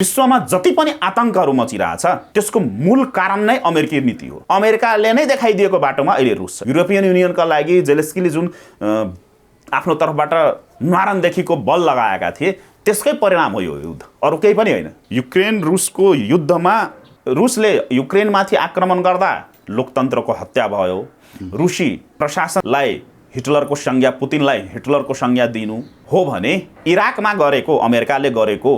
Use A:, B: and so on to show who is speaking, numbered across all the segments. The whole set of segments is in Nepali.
A: विश्वमा जति पनि आतंकहरू मचिरहेछ त्यसको मूल कारण नै अमेरिकी नीति हो। अमेरिकाले नै देखाइदिएको बाटोमा अहिले रुस छ। युरोपियन युनियनका लागि जेलेस्कीले जुन आफ्नो तर्फबाट न्वारानदेखिको बल लगाएका थिए त्यसकै परिणाम हो यो युद्ध, अरू केही पनि होइन। युक्रेन रुसको युद्धमा रुसले युक्रेनमाथि आक्रमण गर्दा लोकतन्त्रको हत्या भयो। रुसी प्रशासनलाई हिटलरको संज्ञा, पुतिनलाई हिटलरको संज्ञा दिनु हो भने इराकमा गरेको अमेरिकाले गरेको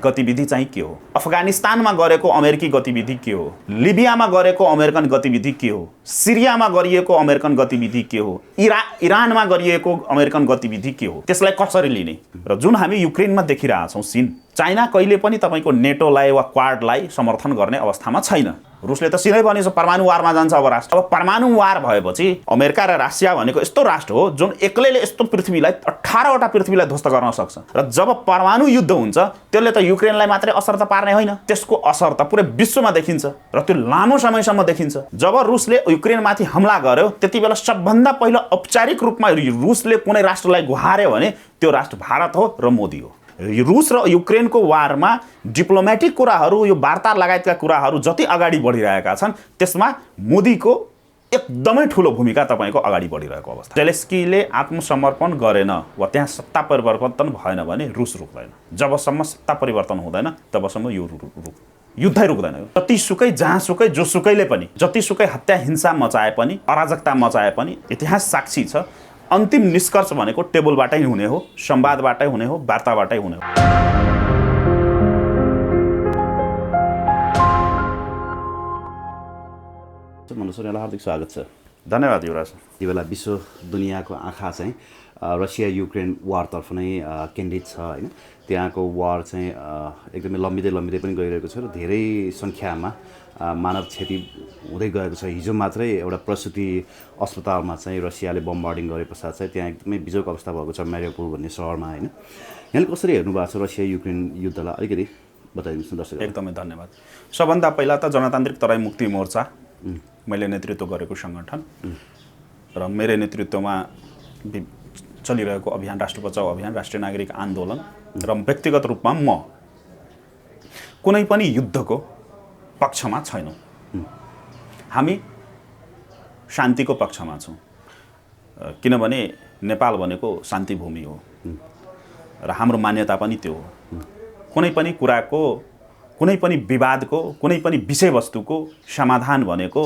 A: गतिविधि चाहिँ के हो, अफगानिस्तानमा गरेको अमेरिकी गतिविधि के हो, लिबियामा गरेको अमेरिकन गतिविधि के हो, सिरियामा गरिएको अमेरिकन गतिविधि के हो, इरानमा गरिएको अमेरिकन गतिविधि के हो, त्यसलाई कसरी लिने। र जुन हामी युक्रेनमा देखिरहेछौँ सिन, चाइना कहिले पनि तपाईँको नेटोलाई वा क्वाडलाई समर्थन गर्ने अवस्थामा छैन। रुसले त सिधै भनेछ परमाणु वारमा जान्छ अब राष्ट्र। अब परमाणु वार भएपछि अमेरिका र रासिया भनेको यस्तो राष्ट्र हो जुन एक्लैले यस्तो पृथ्वीलाई 18वटा पृथ्वीलाई ध्वस्त गर्न सक्छ। र जब परमाणु युद्ध हुन्छ त्यसले त युक्रेनलाई मात्रै असर त पार्ने होइन, त्यसको असर त पुरै विश्वमा देखिन्छ र त्यो लामो समयसम्म देखिन्छ। जब रुसले युक्रेनमाथि हमला गर्यो त्यति बेला सबभन्दा पहिलो औपचारिक रूपमा रुसले कुनै राष्ट्रलाई गुहार्यो भने त्यो राष्ट्र भारत हो र मोदी हो। रुस र युक्रेनको वारमा डिप्लोमेटिक कुराहरू, यो वार्ता लगायतका कुराहरू जति अगाडि बढिरहेका छन् त्यसमा मोदीको एकदमै ठुलो भूमिका तपाईँको अगाडि बढिरहेको अवस्था। जेलेस्कीले आत्मसमर्पण गरेन वा त्यहाँ सत्ता परिवर्तन भएन भने रुस रुक्दैन। जबसम्म सत्ता परिवर्तन हुँदैन तबसम्म यो युद्धै रुक्दैन। जतिसुकै जहाँसुकै जोसुकैले पनि जतिसुकै हत्या हिंसा मचाए पनि, अराजकता मचाए पनि इतिहास साक्षी छ अन्तिम निष्कर्ष भनेको टेबलबाटै हुने हो, संवादबाटै हुने हो, वार्ताबाटै हुने हो।
B: मनोजलाई हार्दिक स्वागत छ।
A: धन्यवाद युवराज।
B: यति बेला विश्व दुनियाँको आँखा चाहिँ रसिया युक्रेन वारतर्फ नै केन्द्रित छ होइन। त्यहाँको वार चाहिँ एकदमै लम्बिँदै पनि गइरहेको छ र धेरै सङ्ख्यामा मानव क्षति हुँदै गएको छ। हिजो मात्रै एउटा प्रसुति अस्पतालमा चाहिँ रसियाले बम्बार्डिङ गरे पश्चात चाहिँ त्यहाँ एकदमै बिजोग अवस्था भएको छ मारिउपोल भन्ने सहरमा होइन। यहाँले कसरी हेर्नु भएको छ रसिया युक्रेन युद्धलाई अलिकति बताइदिनुहोस् न दर्शक।
A: एकदमै धन्यवाद। सबभन्दा पहिला त जनतान्त्रिक तराई मुक्ति मोर्चा मैले नेतृत्व गरेको सङ्गठन र मेरो नेतृत्वमा चलिरहेको अभियान राष्ट्र बचाउ अभियान, राष्ट्रिय नागरिक आन्दोलन र व्यक्तिगत रूपमा म कुनै पनि युद्धको पक्षमा छैनौँ। हामी शान्तिको पक्षमा छौँ किनभने नेपाल भनेको शान्ति भूमि हो र हाम्रो मान्यता पनि त्यो हो। कुनै पनि कुराको, कुनै पनि विवादको, कुनै पनि विषयवस्तुको समाधान भनेको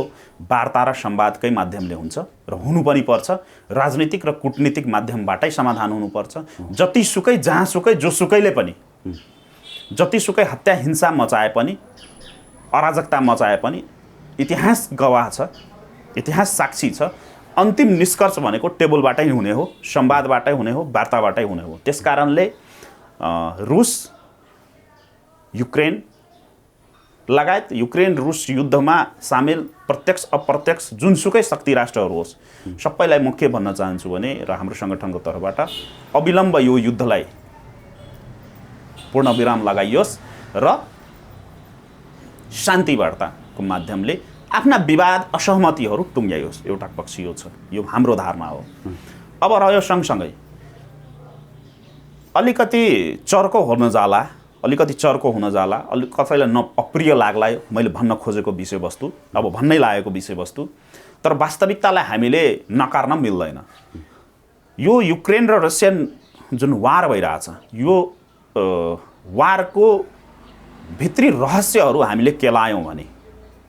A: वार्ता र संवादकै माध्यमले हुन्छ र हुनु पनि पर्छ। राजनीतिक र कूटनीतिक माध्यमबाटै समाधान हुनुपर्छ। जतिसुकै जहाँसुकै जोसुकैले पनि जतिसुकै हत्या हिंसा मचाए पनि, अराजकता मचाए पनि इतिहास गवाह छ, इतिहास साक्षी छ। अन्तिम निष्कर्ष भनेको टेबलबाटै हुने हो, संवादबाटै हुने हो, वार्ताबाटै हुने हो। त्यसकारणले रुस युक्रेन लगायत युक्रेन रुस युद्धमा सामेल प्रत्यक्ष अप्रत्यक्ष जुनसुकै शक्ति राष्ट्रहरू होस् सबैलाई म के भन्न चाहन्छु भने र हाम्रो सङ्गठनको तर्फबाट अविलम्ब यो युद्धलाई पूर्ण विराम लगाइयोस् र शान्ति वार्ताको माध्यमले आफ्ना विवाद असहमतिहरू टुङ्ग्याइयोस्। एउटा पक्ष यो छ, यो हाम्रो धारणा हो। अब रह्यो सँगसँगै अलिकति चर्को हुन जाला, कसैलाई अप्रिय लाग्ला मैले भन्न खोजेको विषयवस्तु, अब भन्नै लागेको विषयवस्तु, तर वास्तविकतालाई हामीले नकार्न मिल्दैन। यो युक्रेन र रसियन जुन वार भइरहेछ, यो वारको भित्री रहस्यहरू हामीले केलायौँ भने,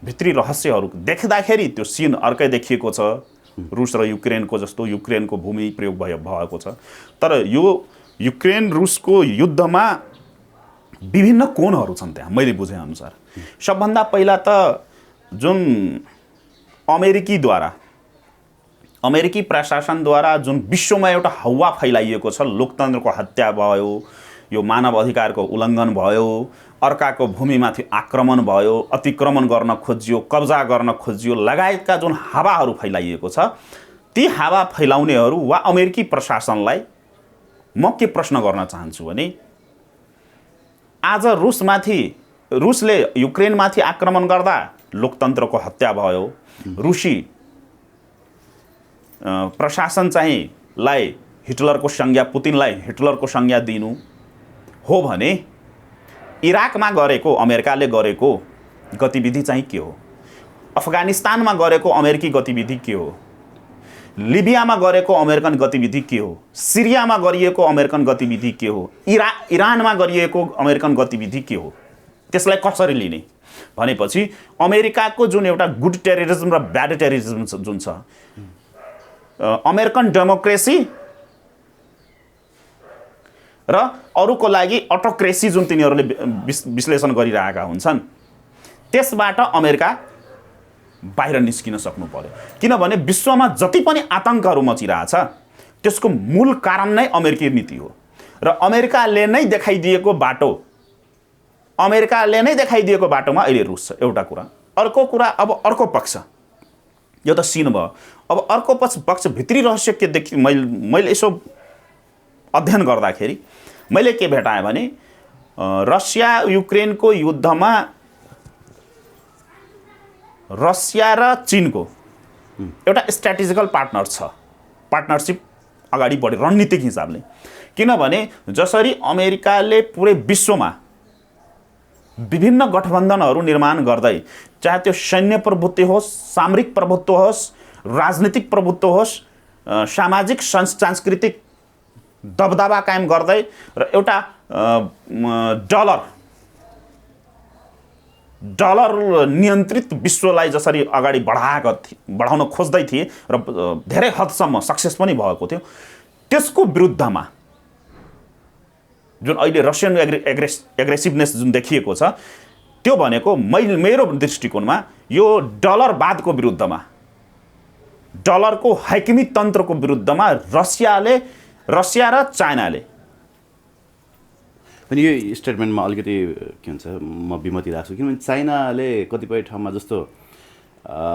A: भित्री रहस्यहरू देख्दाखेरि त्यो सिन अर्कै देखिएको छ। रुस र युक्रेनको जस्तो युक्रेनको भूमि प्रयोग भएको छ। तर यो युक्रेन रुसको युद्धमा विभिन्न कोणहरू छन् त्यहाँ मैले बुझेअनुसार। सबभन्दा पहिला त जुन अमेरिकी प्रशासनद्वारा जुन विश्वमा एउटा हवा फैलाइएको छ, लोकतन्त्रको हत्या भयो, यो मानव अधिकारको उल्लङ्घन भयो, अर्काको भूमिमाथि आक्रमण भयो, अतिक्रमण गर्न खोजियो, कब्जा गर्न खोजियो लगायतका जुन हावाहरू फैलाइएको छ, ती हावा फैलाउनेहरू वा अमेरिकी प्रशासनलाई म के प्रश्न गर्न चाहन्छु भने आज रुसले युक्रेनमाथि आक्रमण गर्दा लोकतन्त्रको हत्या भयो, रुसी प्रशासन चाहिँ हिटलरको संज्ञा, पुतिनलाई हिटलरको संज्ञा दिनु हो भने इराकमा गरेको अमेरिकाले गरेको गतिविधि चाहिँ के हो, अफगानिस्तानमा गरेको अमेरिकी गतिविधि के हो, लिबियामा गरेको अमेरिकन गतिविधि के हो, सिरियामा गरिएको अमेरिकन गतिविधि के हो, इरानमा गरिएको अमेरिकन गतिविधि के हो, त्यसलाई कसरी लिने भनेपछि अमेरिकाको जुन एउटा गुड टेररिज्म र ब्याड टेररिज्म जुन छ, अमेरिकन डेमोक्रेसी र अरूको लागि अटोक्रेसी जुन तिनीहरूले विश्लेषण गरिरहेका हुन्छन्, त्यसबाट अमेरिका बाहिर निस्किन सक्नु पर्यो। किनभने विश्वमा जति पनि आतङ्कहरू मचिरहेछ त्यसको मूल कारण नै अमेरिकी नीति हो र अमेरिकाले नै देखाइदिएको बाटोमा अहिले रुस छ। एउटा कुरा। अर्को कुरा, अब अर्को पक्ष, यो त सिन भयो। अब अर्को पक्ष भित्री रहस्य के देखि मैले यसो अध्ययन गर्दाखेरि मैले के भेटाएँ भने रसिया युक्रेनको युद्धमा रसिया र चीनको एउटा स्ट्र्याटेजिकल पार्टनरसिप अगाडि बढ्यो रणनीतिक हिसाबले। किनभने जसरी अमेरिकाले पुरै विश्वमा विभिन्न गठबन्धनहरू निर्माण गर्दै, चाहे त्यो सैन्य प्रभुत्व होस्, सामरिक प्रभुत्व होस्, राजनीतिक प्रभुत्व होस्, सामाजिक सांस्कृतिक दबदबा कायम गर्दै र एउटा डलर नियन्त्रित विश्वलाई जसरी अगाडि बढाउन खोज्दै थिए र धेरै हदसम्म सक्सेस पनि भएको थियो, त्यसको विरुद्धमा जुन अहिले रसियन एग्रेसिभनेस जुन देखिएको छ, त्यो भनेको मेरो दृष्टिकोणमा यो डलरवादको विरुद्धमा, डलरको हाइकमी तन्त्रको विरुद्धमा रसिया र चाइनाले
B: पनि यो स्टेटमेन्टमा अलिकति के भन्छ म विमति राख्छु। किनभने चाइनाले कतिपय ठाउँमा जस्तो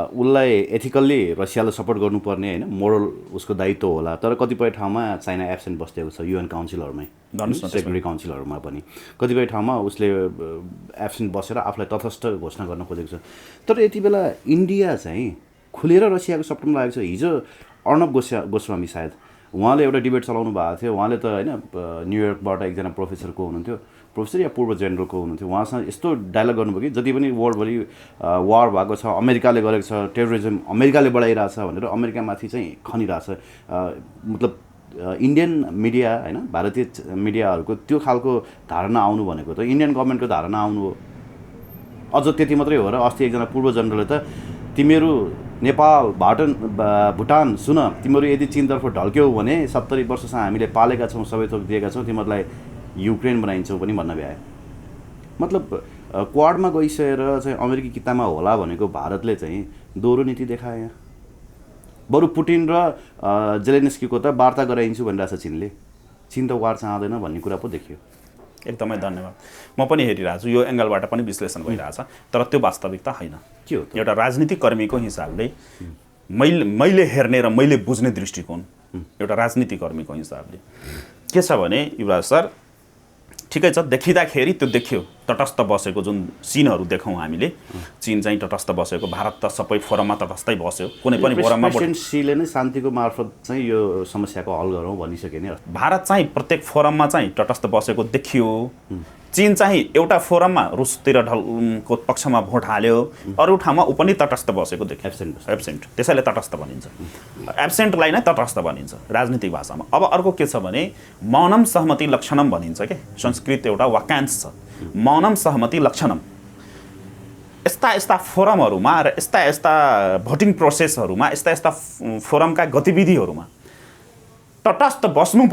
B: उसलाई एथिकल्ली रसियालाई सपोर्ट गर्नुपर्ने होइन, मोरल उसको दायित्व होला, तर कतिपय ठाउँमा चाइना एब्सेन्ट बस्दिएको छ युएन काउन्सिलहरूमै, सेक्युरिटी काउन्सिलहरूमा पनि कतिपय ठाउँमा उसले एब्सेन्ट बसेर आफूलाई तटस्थ घोषणा गर्न खोजेको छ। तर यति बेला इन्डिया चाहिँ खुलेर रसियाको सपोर्टमा लागेको छ। हिजो अर्णव गोस्वामी सायद उहाँले एउटा डिबेट चलाउनु भएको थियो। उहाँले त होइन न्युयोर्कबाट एकजना प्रोफेसरको हुनुहुन्थ्यो, प्रोफेसर या पूर्व जेनरलको हुनुहुन्थ्यो, उहाँसँग यस्तो डायलग गर्नुभयो कि जति पनि वर्ल्डभरि वार भएको छ, अमेरिकाले गरेको छ, टेरोरिज्म अमेरिकाले बढाइरहेछ भनेर अमेरिकामाथि चाहिँ खनिरहेछ। मतलब इन्डियन मिडिया होइन, भारतीय मिडियाहरूको त्यो खालको धारणा आउनु भनेको त इन्डियन गभर्मेन्टको धारणा आउनु हो। अझ त्यति मात्रै हो र अस्ति एकजना पूर्व जनरलले त तिमीहरू नेपाल, भुटान सुन, तिमीहरू यदि चीनतर्फ ढल्क्यौ भने 70 वर्षसम्म हामीले पालेका छौँ, सबै थोक दिएका छौँ, तिमीहरूलाई युक्रेन बनाइन्छौँ पनि भन्न भ्यायो। मतलब क्वाडमा गइसकेर चाहिँ अमेरिकी कितामा होला भनेको भारतले चाहिँ दोहोरो नीति देखायो। यहाँ बरु पुटिन र जेलेन्स्कीको त वार्ता गराइन्छु भनिरहेछ चीनले, चीन त वार चाहँदैन भन्ने कुरा पो देखियो।
A: एकदमै धन्यवाद। म पनि हेरिरहेको छु, यो एङ्गलबाट पनि विश्लेषण भइरहेछ, तर त्यो वास्तविकता होइन।
B: के हो
A: एउटा राजनीतिक कर्मीको हिसाबले मैले हेर्ने र मैले बुझ्ने दृष्टिकोण, एउटा राजनीतिक कर्मीको हिसाबले के छ भने युवराज सर, ठिकै छ, देखिँदाखेरि त्यो देखियो तटस्थ बसेको जुन सिनहरू देखाउँ हामीले, चीन चाहिँ तटस्थ बसेको, भारत त सबै फोरममा तटस्थै बस्यो, कुनै पनि फोरममा
B: प्रेसिडेन्सीले नै शान्तिको मार्फत चाहिँ यो समस्याको हल गरौँ भनिसके नि।
A: भारत चाहिँ प्रत्येक फोरममा चाहिँ तटस्थ बसेको देखियो। चीन चाहिँ एउटा फोरममा रुसतिर ढल्को पक्षमा भोट हाल्यो, अरू ठाउँमा ऊ पनि तटस्थ बसेको देखियो। एब्सेन्ट, त्यसैले तटस्थ भनिन्छ। एब्सेन्टलाई नै तटस्थ भनिन्छ राजनीतिक भाषामा। अब अर्को के छ भने मौनम सहमति लक्षणम भनिन्छ के, संस्कृत एउटा वाक्यांश छ, मौनम सहमति लक्षणम। यस्ता फोरमहरूमा र यस्ता भोटिङ प्रोसेसहरूमा, यस्ता फोरमका गतिविधिहरूमा तटस्थ बस्नु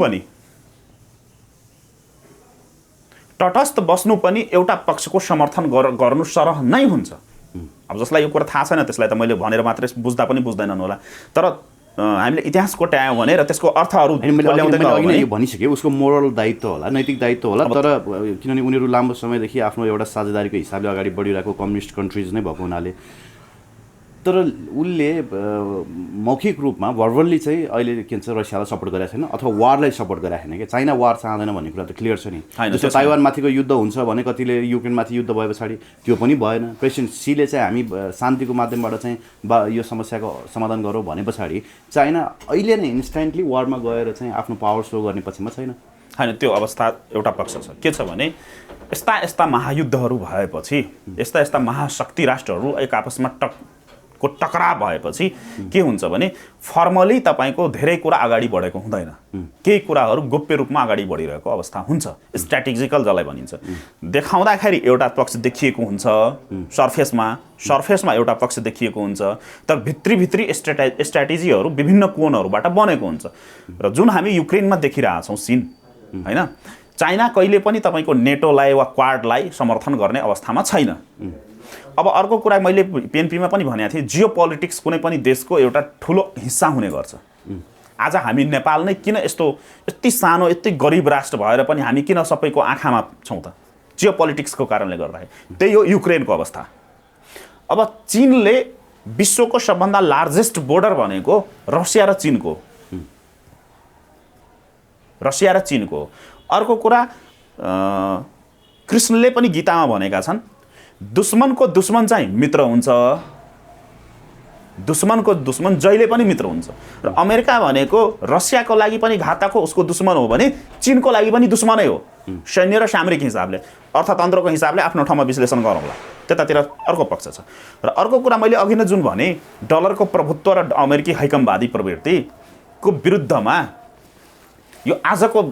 A: पनि एउटा पक्षको समर्थन गर्नु सरह नै हुन्छ। अब जसलाई यो कुरा थाहा छैन त्यसलाई त मैले भनेर मात्रै बुझ्दा पनि बुझ्दैनन् होला, तर हामीले इतिहास कोट्यायौँ भने र त्यसको अर्थहरू
B: भनिसक्यो, उसको मोरल दायित्व होला, नैतिक दायित्व होला। तर किनभने उनीहरू लामो समयदेखि आफ्नो एउटा साझेदारीको हिसाबले अगाडि बढिरहेको कम्युनिस्ट कन्ट्रिज नै भएको हुनाले, तर उसले मौखिक रूपमा भर्बल्ली चाहिँ अहिले के भन्छ रसियालाई सपोर्ट गरेको छैन अथवा वारलाई सपोर्ट गरेको छैन कि चाइना वार चाहँदैन भन्ने कुरा त क्लियर छ नि। जस्तो ताइवानमाथिको युद्ध हुन्छ भने कतिले युक्रेनमाथि युद्ध भए पछाडि त्यो पनि भएन। प्रेसिडेन्ट सीले चाहिँ हामी शान्तिको माध्यमबाट चाहिँ यो समस्याको समाधान गरौँ भने पछाडि चाइना अहिले नै इन्स्ट्यान्टली वारमा गएर चाहिँ आफ्नो पावर सो गर्ने पक्षमा छैन।
A: हैन त्यो अवस्था एउटा पक्ष छ। के छ भने यस्ता यस्ता महायुद्धहरू भएपछि यस्ता यस्ता महाशक्ति राष्ट्रहरू एक आपसमा टकराव भएपछि के हुन्छ भने फर्मली तपाईको धेरै कुरा अगाडि बढेको हुँदैन, केही कुराहरू गोप्य रूपमा अगाडि बढिरहेको अवस्था हुन्छ, स्ट्र्याटेजिकल जसलाई भनिन्छ। देखाउँदाखेरि एउटा पक्ष देखिएको हुन्छ सर्फेसमा एउटा पक्ष देखिएको हुन्छ, तर भित्री स्ट्र्याटेजीहरू विभिन्न कोणहरूबाट बनेको हुन्छ। र जुन हामी युक्रेनमा देखिरहेछौँ सिन हैन, चाइना कहिले पनि तपाईको नेटोलाई वा क्वाडलाई समर्थन गर्ने अवस्थामा छैन। अब अर्को कुरा मैले पिएनपीमा पनि भनेको थिएँ, जियो पोलिटिक्स कुनै पनि देशको एउटा ठुलो हिस्सा हुने गर्छ। आज हामी नेपाल नै किन यति सानो यति गरिब राष्ट्र भएर पनि हामी किन सबैको आँखामा छौँ त? जियो पोलिटिक्सको कारणले गर्दाखेरि। त्यही हो युक्रेनको अवस्था। अब चीनले विश्वको सबभन्दा लार्जेस्ट बोर्डर भनेको रसिया र चीनको। अर्को कुरा कृष्णले पनि गीतामा भनेका छन्, दुश्मनको दुश्मन चाहिँ मित्र हुन्छ, दुश्मनको दुश्मन जहिले पनि मित्र हुन्छ। र अमेरिका भनेको रसियाको लागि पनि घातक हो, उसको दुश्मन हो भने चीनको लागि पनि दुश्मनै हो। सैन्य र सामरिक हिसाबले, अर्थतन्त्रको हिसाबले आफ्नो ठाउँमा विश्लेषण गरौँला, त्यतातिर अर्को पक्ष छ। र अर्को कुरा मैले अघि नै जुन भने, डलरको प्रभुत्व र अमेरिकी हैकमवादी प्रवृत्तिको विरुद्धमा यो आजको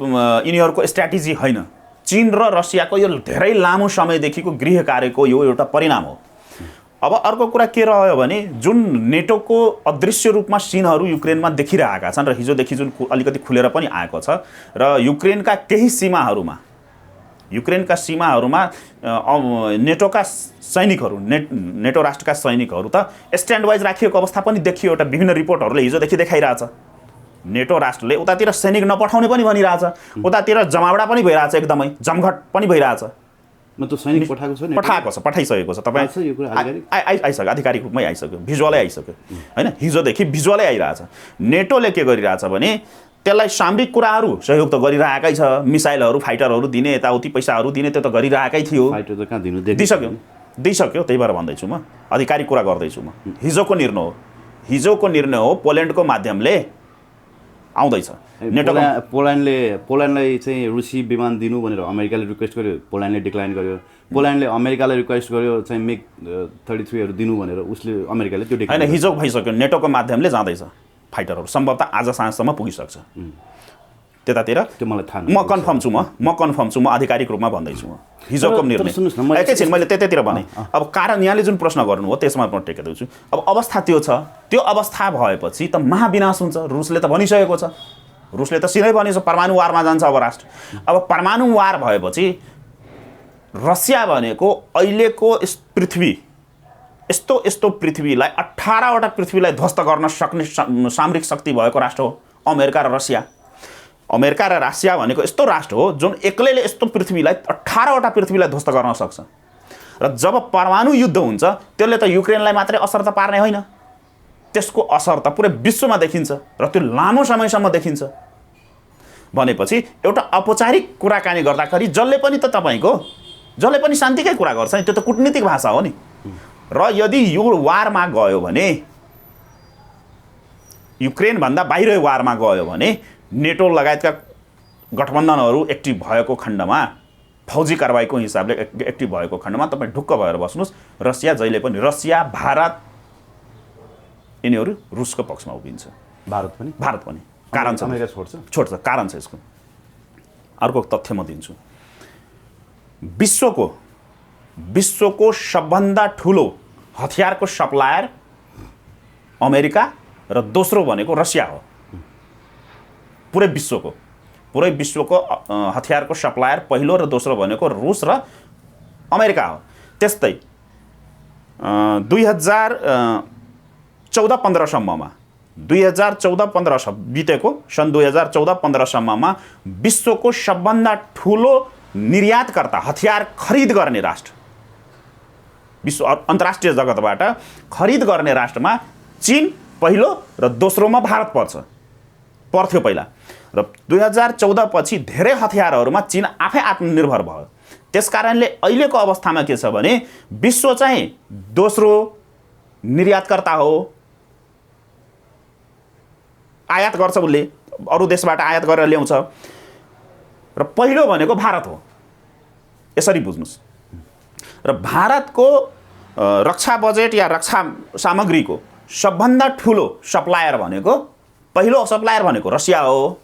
A: यिनीहरूको स्ट्र्याटेजी होइन, चीन र रसियाको यो धेरै लामो समयदेखिको गृह कार्यको यो एउटा परिणाम हो। अब अर्को कुरा के रह्यो भने, जुन नेटोको अदृश्य रूपमा सिनहरू युक्रेनमा देखिरहेका छन् र हिजोदेखि जुन अलिकति खुलेर पनि आएको छ, र युक्रेनका केही सीमाहरूमा नेटोका सैनिकहरू नेटो राष्ट्रका सैनिकहरू त स्ट्यान्ड वाइज राखिएको अवस्था पनि देखियो। एउटा विभिन्न रिपोर्टहरूले हिजोदेखि देखाइरहेछ, नेटो राष्ट्रले उतातिर सैनिक नपठाउने पनि भनिरहेछ, उतातिर जमावडा पनि भइरहेछ, एकदमै जमघट पनि भइरहेछ।
B: मतलब सैनिक पठाएको छ,
A: पठाइसकेको छ। तपाईँ आइसक्यो, आधिकारिक रूपमै आइसक्यो, भिजुअलै आइसक्यो होइन, हिजोदेखि भिजुअलै आइरहेछ। नेटोले के गरिरहेछ भने त्यसलाई सामरिक कुराहरू सहयोग त गरिरहेकै छ, मिसाइलहरू फाइटरहरू दिने, यताउति पैसाहरू दिने, त्यो त गरिरहेकै थियो, दिइसक्यो। त्यही भएर भन्दैछु म, आधिकारिक कुरा गर्दैछु म। हिजोको निर्णय हो पोल्यान्डको माध्यमले आउँदैछ।
B: पोल्यान्डलाई चाहिँ रुसी विमान दिनु भनेर अमेरिकाले रिक्वेस्ट गर्यो, पोल्यान्डले डिक्लाइन गर्यो। पोल्यान्डले अमेरिकालाई रिक्वेस्ट गर्यो चाहिँ मिग 33हरू दिनु भनेर, उसले अमेरिकाले त्यो
A: होइन, हिजो भइसक्यो। नेटोको माध्यमले जाँदैछ फाइटरहरू, सम्भवतः आज साँझसम्म पुगिसक्छ त्यतातिर।
B: त्यो मलाई थाहा,
A: म कन्फर्म छु, म आधिकारिक रूपमा भन्दैछु। म हिजोको निर्णय एकैछिन मैले त्यतैतिर भने। अब कारण यहाँले जुन प्रश्न गर्नु हो त्यसमा म टेकिदिन्छु। अब अवस्था त्यो छ, त्यो अवस्था भएपछि त महाविनाश हुन्छ। रुसले त भनिसकेको छ, रुसले त सिधै भनेछ परमाणु वारमा जान्छ अब राष्ट्र। अब परमाणु वार भएपछि रसिया भनेको अहिलेको पृथ्वी यस्तो पृथ्वीलाई 18वटा पृथ्वीलाई ध्वस्त गर्न सक्ने सामरिक शक्ति भएको राष्ट्र हो अमेरिका र रसिया। अमेरिका र रसिया भनेको यस्तो राष्ट्र हो जुन एक्लैले यस्तो पृथ्वीलाई 18वटा पृथ्वीलाई ध्वस्त गर्न सक्छ। र जब परमाणु युद्ध हुन्छ त्यसले त युक्रेनलाई मात्रै असर त पार्ने होइन, त्यसको असर त पुरै विश्वमा देखिन्छ र त्यो लामो समयसम्म देखिन्छ। भनेपछि एउटा औपचारिक कुराकानी गर्दाखेरि जसले पनि शान्तिकै कुरा गर्छ नि, त्यो त कूटनीतिक भाषा हो नि। र यदि यो वारमा गयो भने, युक्रेनभन्दा बाहिर वारमा गयो भने, नेटो लगायतका गठबन्धनहरू एक्टिभ भएको खण्डमा, फौजी कारबाहीको हिसाबले एक्टिभ भएको खण्डमा तपाईँ ढुक्क भएर बस्नुहोस्, रसिया भारत यिनीहरू रुसको पक्षमा उभिन्छ।
B: भारत पनि
A: कारण छ,
B: अमेरिका
A: छोड्छ, कारण छ यसको। अर्को तथ्य म दिन्छु, विश्वको सबभन्दा ठुलो हतियारको सप्लायर अमेरिका र दोस्रो भनेको रसिया हो। पुरै विश्वको हतियारको सप्लायर पहिलो र दोस्रो भनेको रुस र अमेरिका हो। त्यस्तै 2014-15सम्ममा 2014-15 बितेको सन् 2014-15 सम्ममा विश्वको सबभन्दा ठुलो निर्यातकर्ता, हतियार खरिद गर्ने राष्ट्र, विश्व अन्तर्राष्ट्रिय जगतबाट खरिद गर्ने राष्ट्रमा चीन पहिलो र दोस्रोमा भारत पर्थ्यो पहिला। र 2014 पछि धेरै हतियारहरूमा चीन आफै आत्मनिर्भर भयो। त्यसकारणले अहिलेको अवस्थामा के छ भने विश्व चाहिँ दोस्रो निर्यातकर्ता हो, आयात गर्छ, उसले अरू देशबाट आयात गरेर ल्याउँछ। र पहिलो भनेको भारत हो। यसरी बुझ्नुस्। र भारतको रक्षा बजेट या रक्षा सामग्रीको सबभन्दा ठुलो सप्लायर भनेको पहिलो सप्लायर भनेको रसिया हो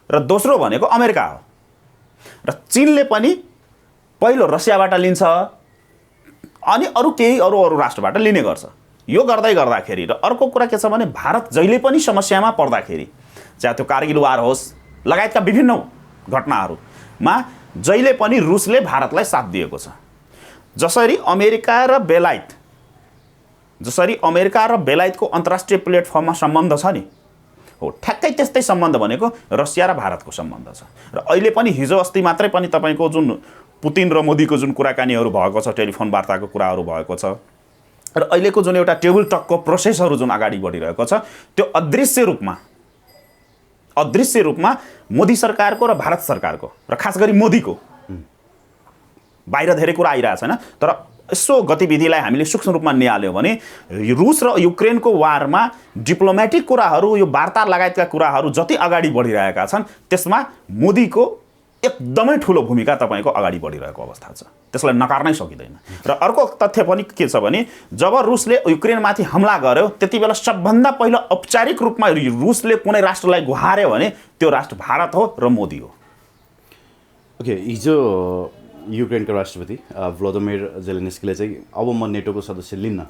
A: र दोस्रो भनेको अमेरिका हो। र चीनले पनि पहिलो रसियाबाट लिन्छ अनि अरू राष्ट्रबाट लिने गर्छ। यो गर्दै गर्दाखेरि र अर्को कुरा के छ भने भारत जहिले पनि समस्यामा पर्दाखेरि चाहे त्यो कारगिल वार होस् लगायतका विभिन्न घटनाहरूमा जहिले पनि रुसले भारतलाई साथ दिएको छ। जसरी अमेरिका र बेलायतको अन्तर्राष्ट्रिय प्लेटफर्ममा सम्बन्ध छ नि, हो ठ्याक्कै त्यस्तै सम्बन्ध भनेको रसिया र भारतको सम्बन्ध छ। र अहिले पनि हिजो अस्ति मात्रै पनि तपाईँको जुन पुतिन र मोदीको जुन कुराकानीहरू भएको छ, टेलिफोन वार्ताको कुराहरू भएको छ र अहिलेको जुन एउटा टेबल टकको प्रोसेसहरू जुन अगाडि बढिरहेको छ त्यो अदृश्य रूपमा मोदी सरकारको र भारत सरकारको र खास गरी मोदीको बाहिर धेरै कुरा आइरहेको छैन, तर यसो गतिविधिलाई हामीले सूक्ष्म रूपमा निहाल्यौँ भने रुस र युक्रेनको वारमा डिप्लोमेटिक कुराहरू, यो वार्ता लगायतका कुराहरू जति अगाडि बढिरहेका छन् त्यसमा मोदीको एकदमै ठुलो भूमिका तपाईँको अगाडि बढिरहेको अवस्था छ। त्यसलाई नकार्नै सकिँदैन। र अर्को तथ्य पनि के छ भने जब रुसले युक्रेनमाथि हमला गर्यो त्यति बेला सबभन्दा पहिला औपचारिक रूपमा रुसले कुनै राष्ट्रलाई गुहार्यो भने त्यो राष्ट्र भारत हो र मोदी हो।
B: ओके, हिजो युक्रेनको राष्ट्रपति भ्लोदिमिर जेलेन्स्कीले चाहिँ अब म नेटोको सदस्य लिन्न,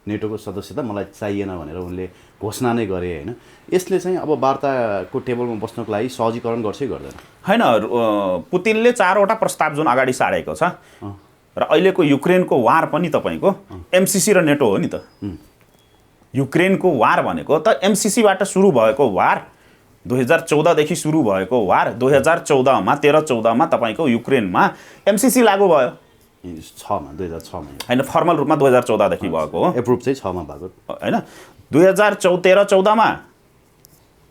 B: नेटोको सदस्यता मलाई चाहिएन भनेर उनले घोषणा नै गरे होइन। यसले चाहिँ अब वार्ताको टेबलमा बस्नको लागि सहजीकरण गर्छ गर्दैन?
A: होइन, पुतिनले 4वटा प्रस्ताव जुन अगाडि सारेको छ र अहिलेको युक्रेनको वार पनि तपाईँको एमसिसी र नेटो हो नि त। युक्रेनको वार भनेको त एमसिसीबाट सुरु भएको वार, 2014देखि सुरु भएको वार 2014मा 13-14मा तपाईँको युक्रेनमा एमसिसी लागू भयो।
B: 2006मा
A: होइन, फर्मल रूपमा 2014देखि भएको हो,
B: एप्रुभ चाहिँ 6मा भएको
A: होइन। 2013-14मा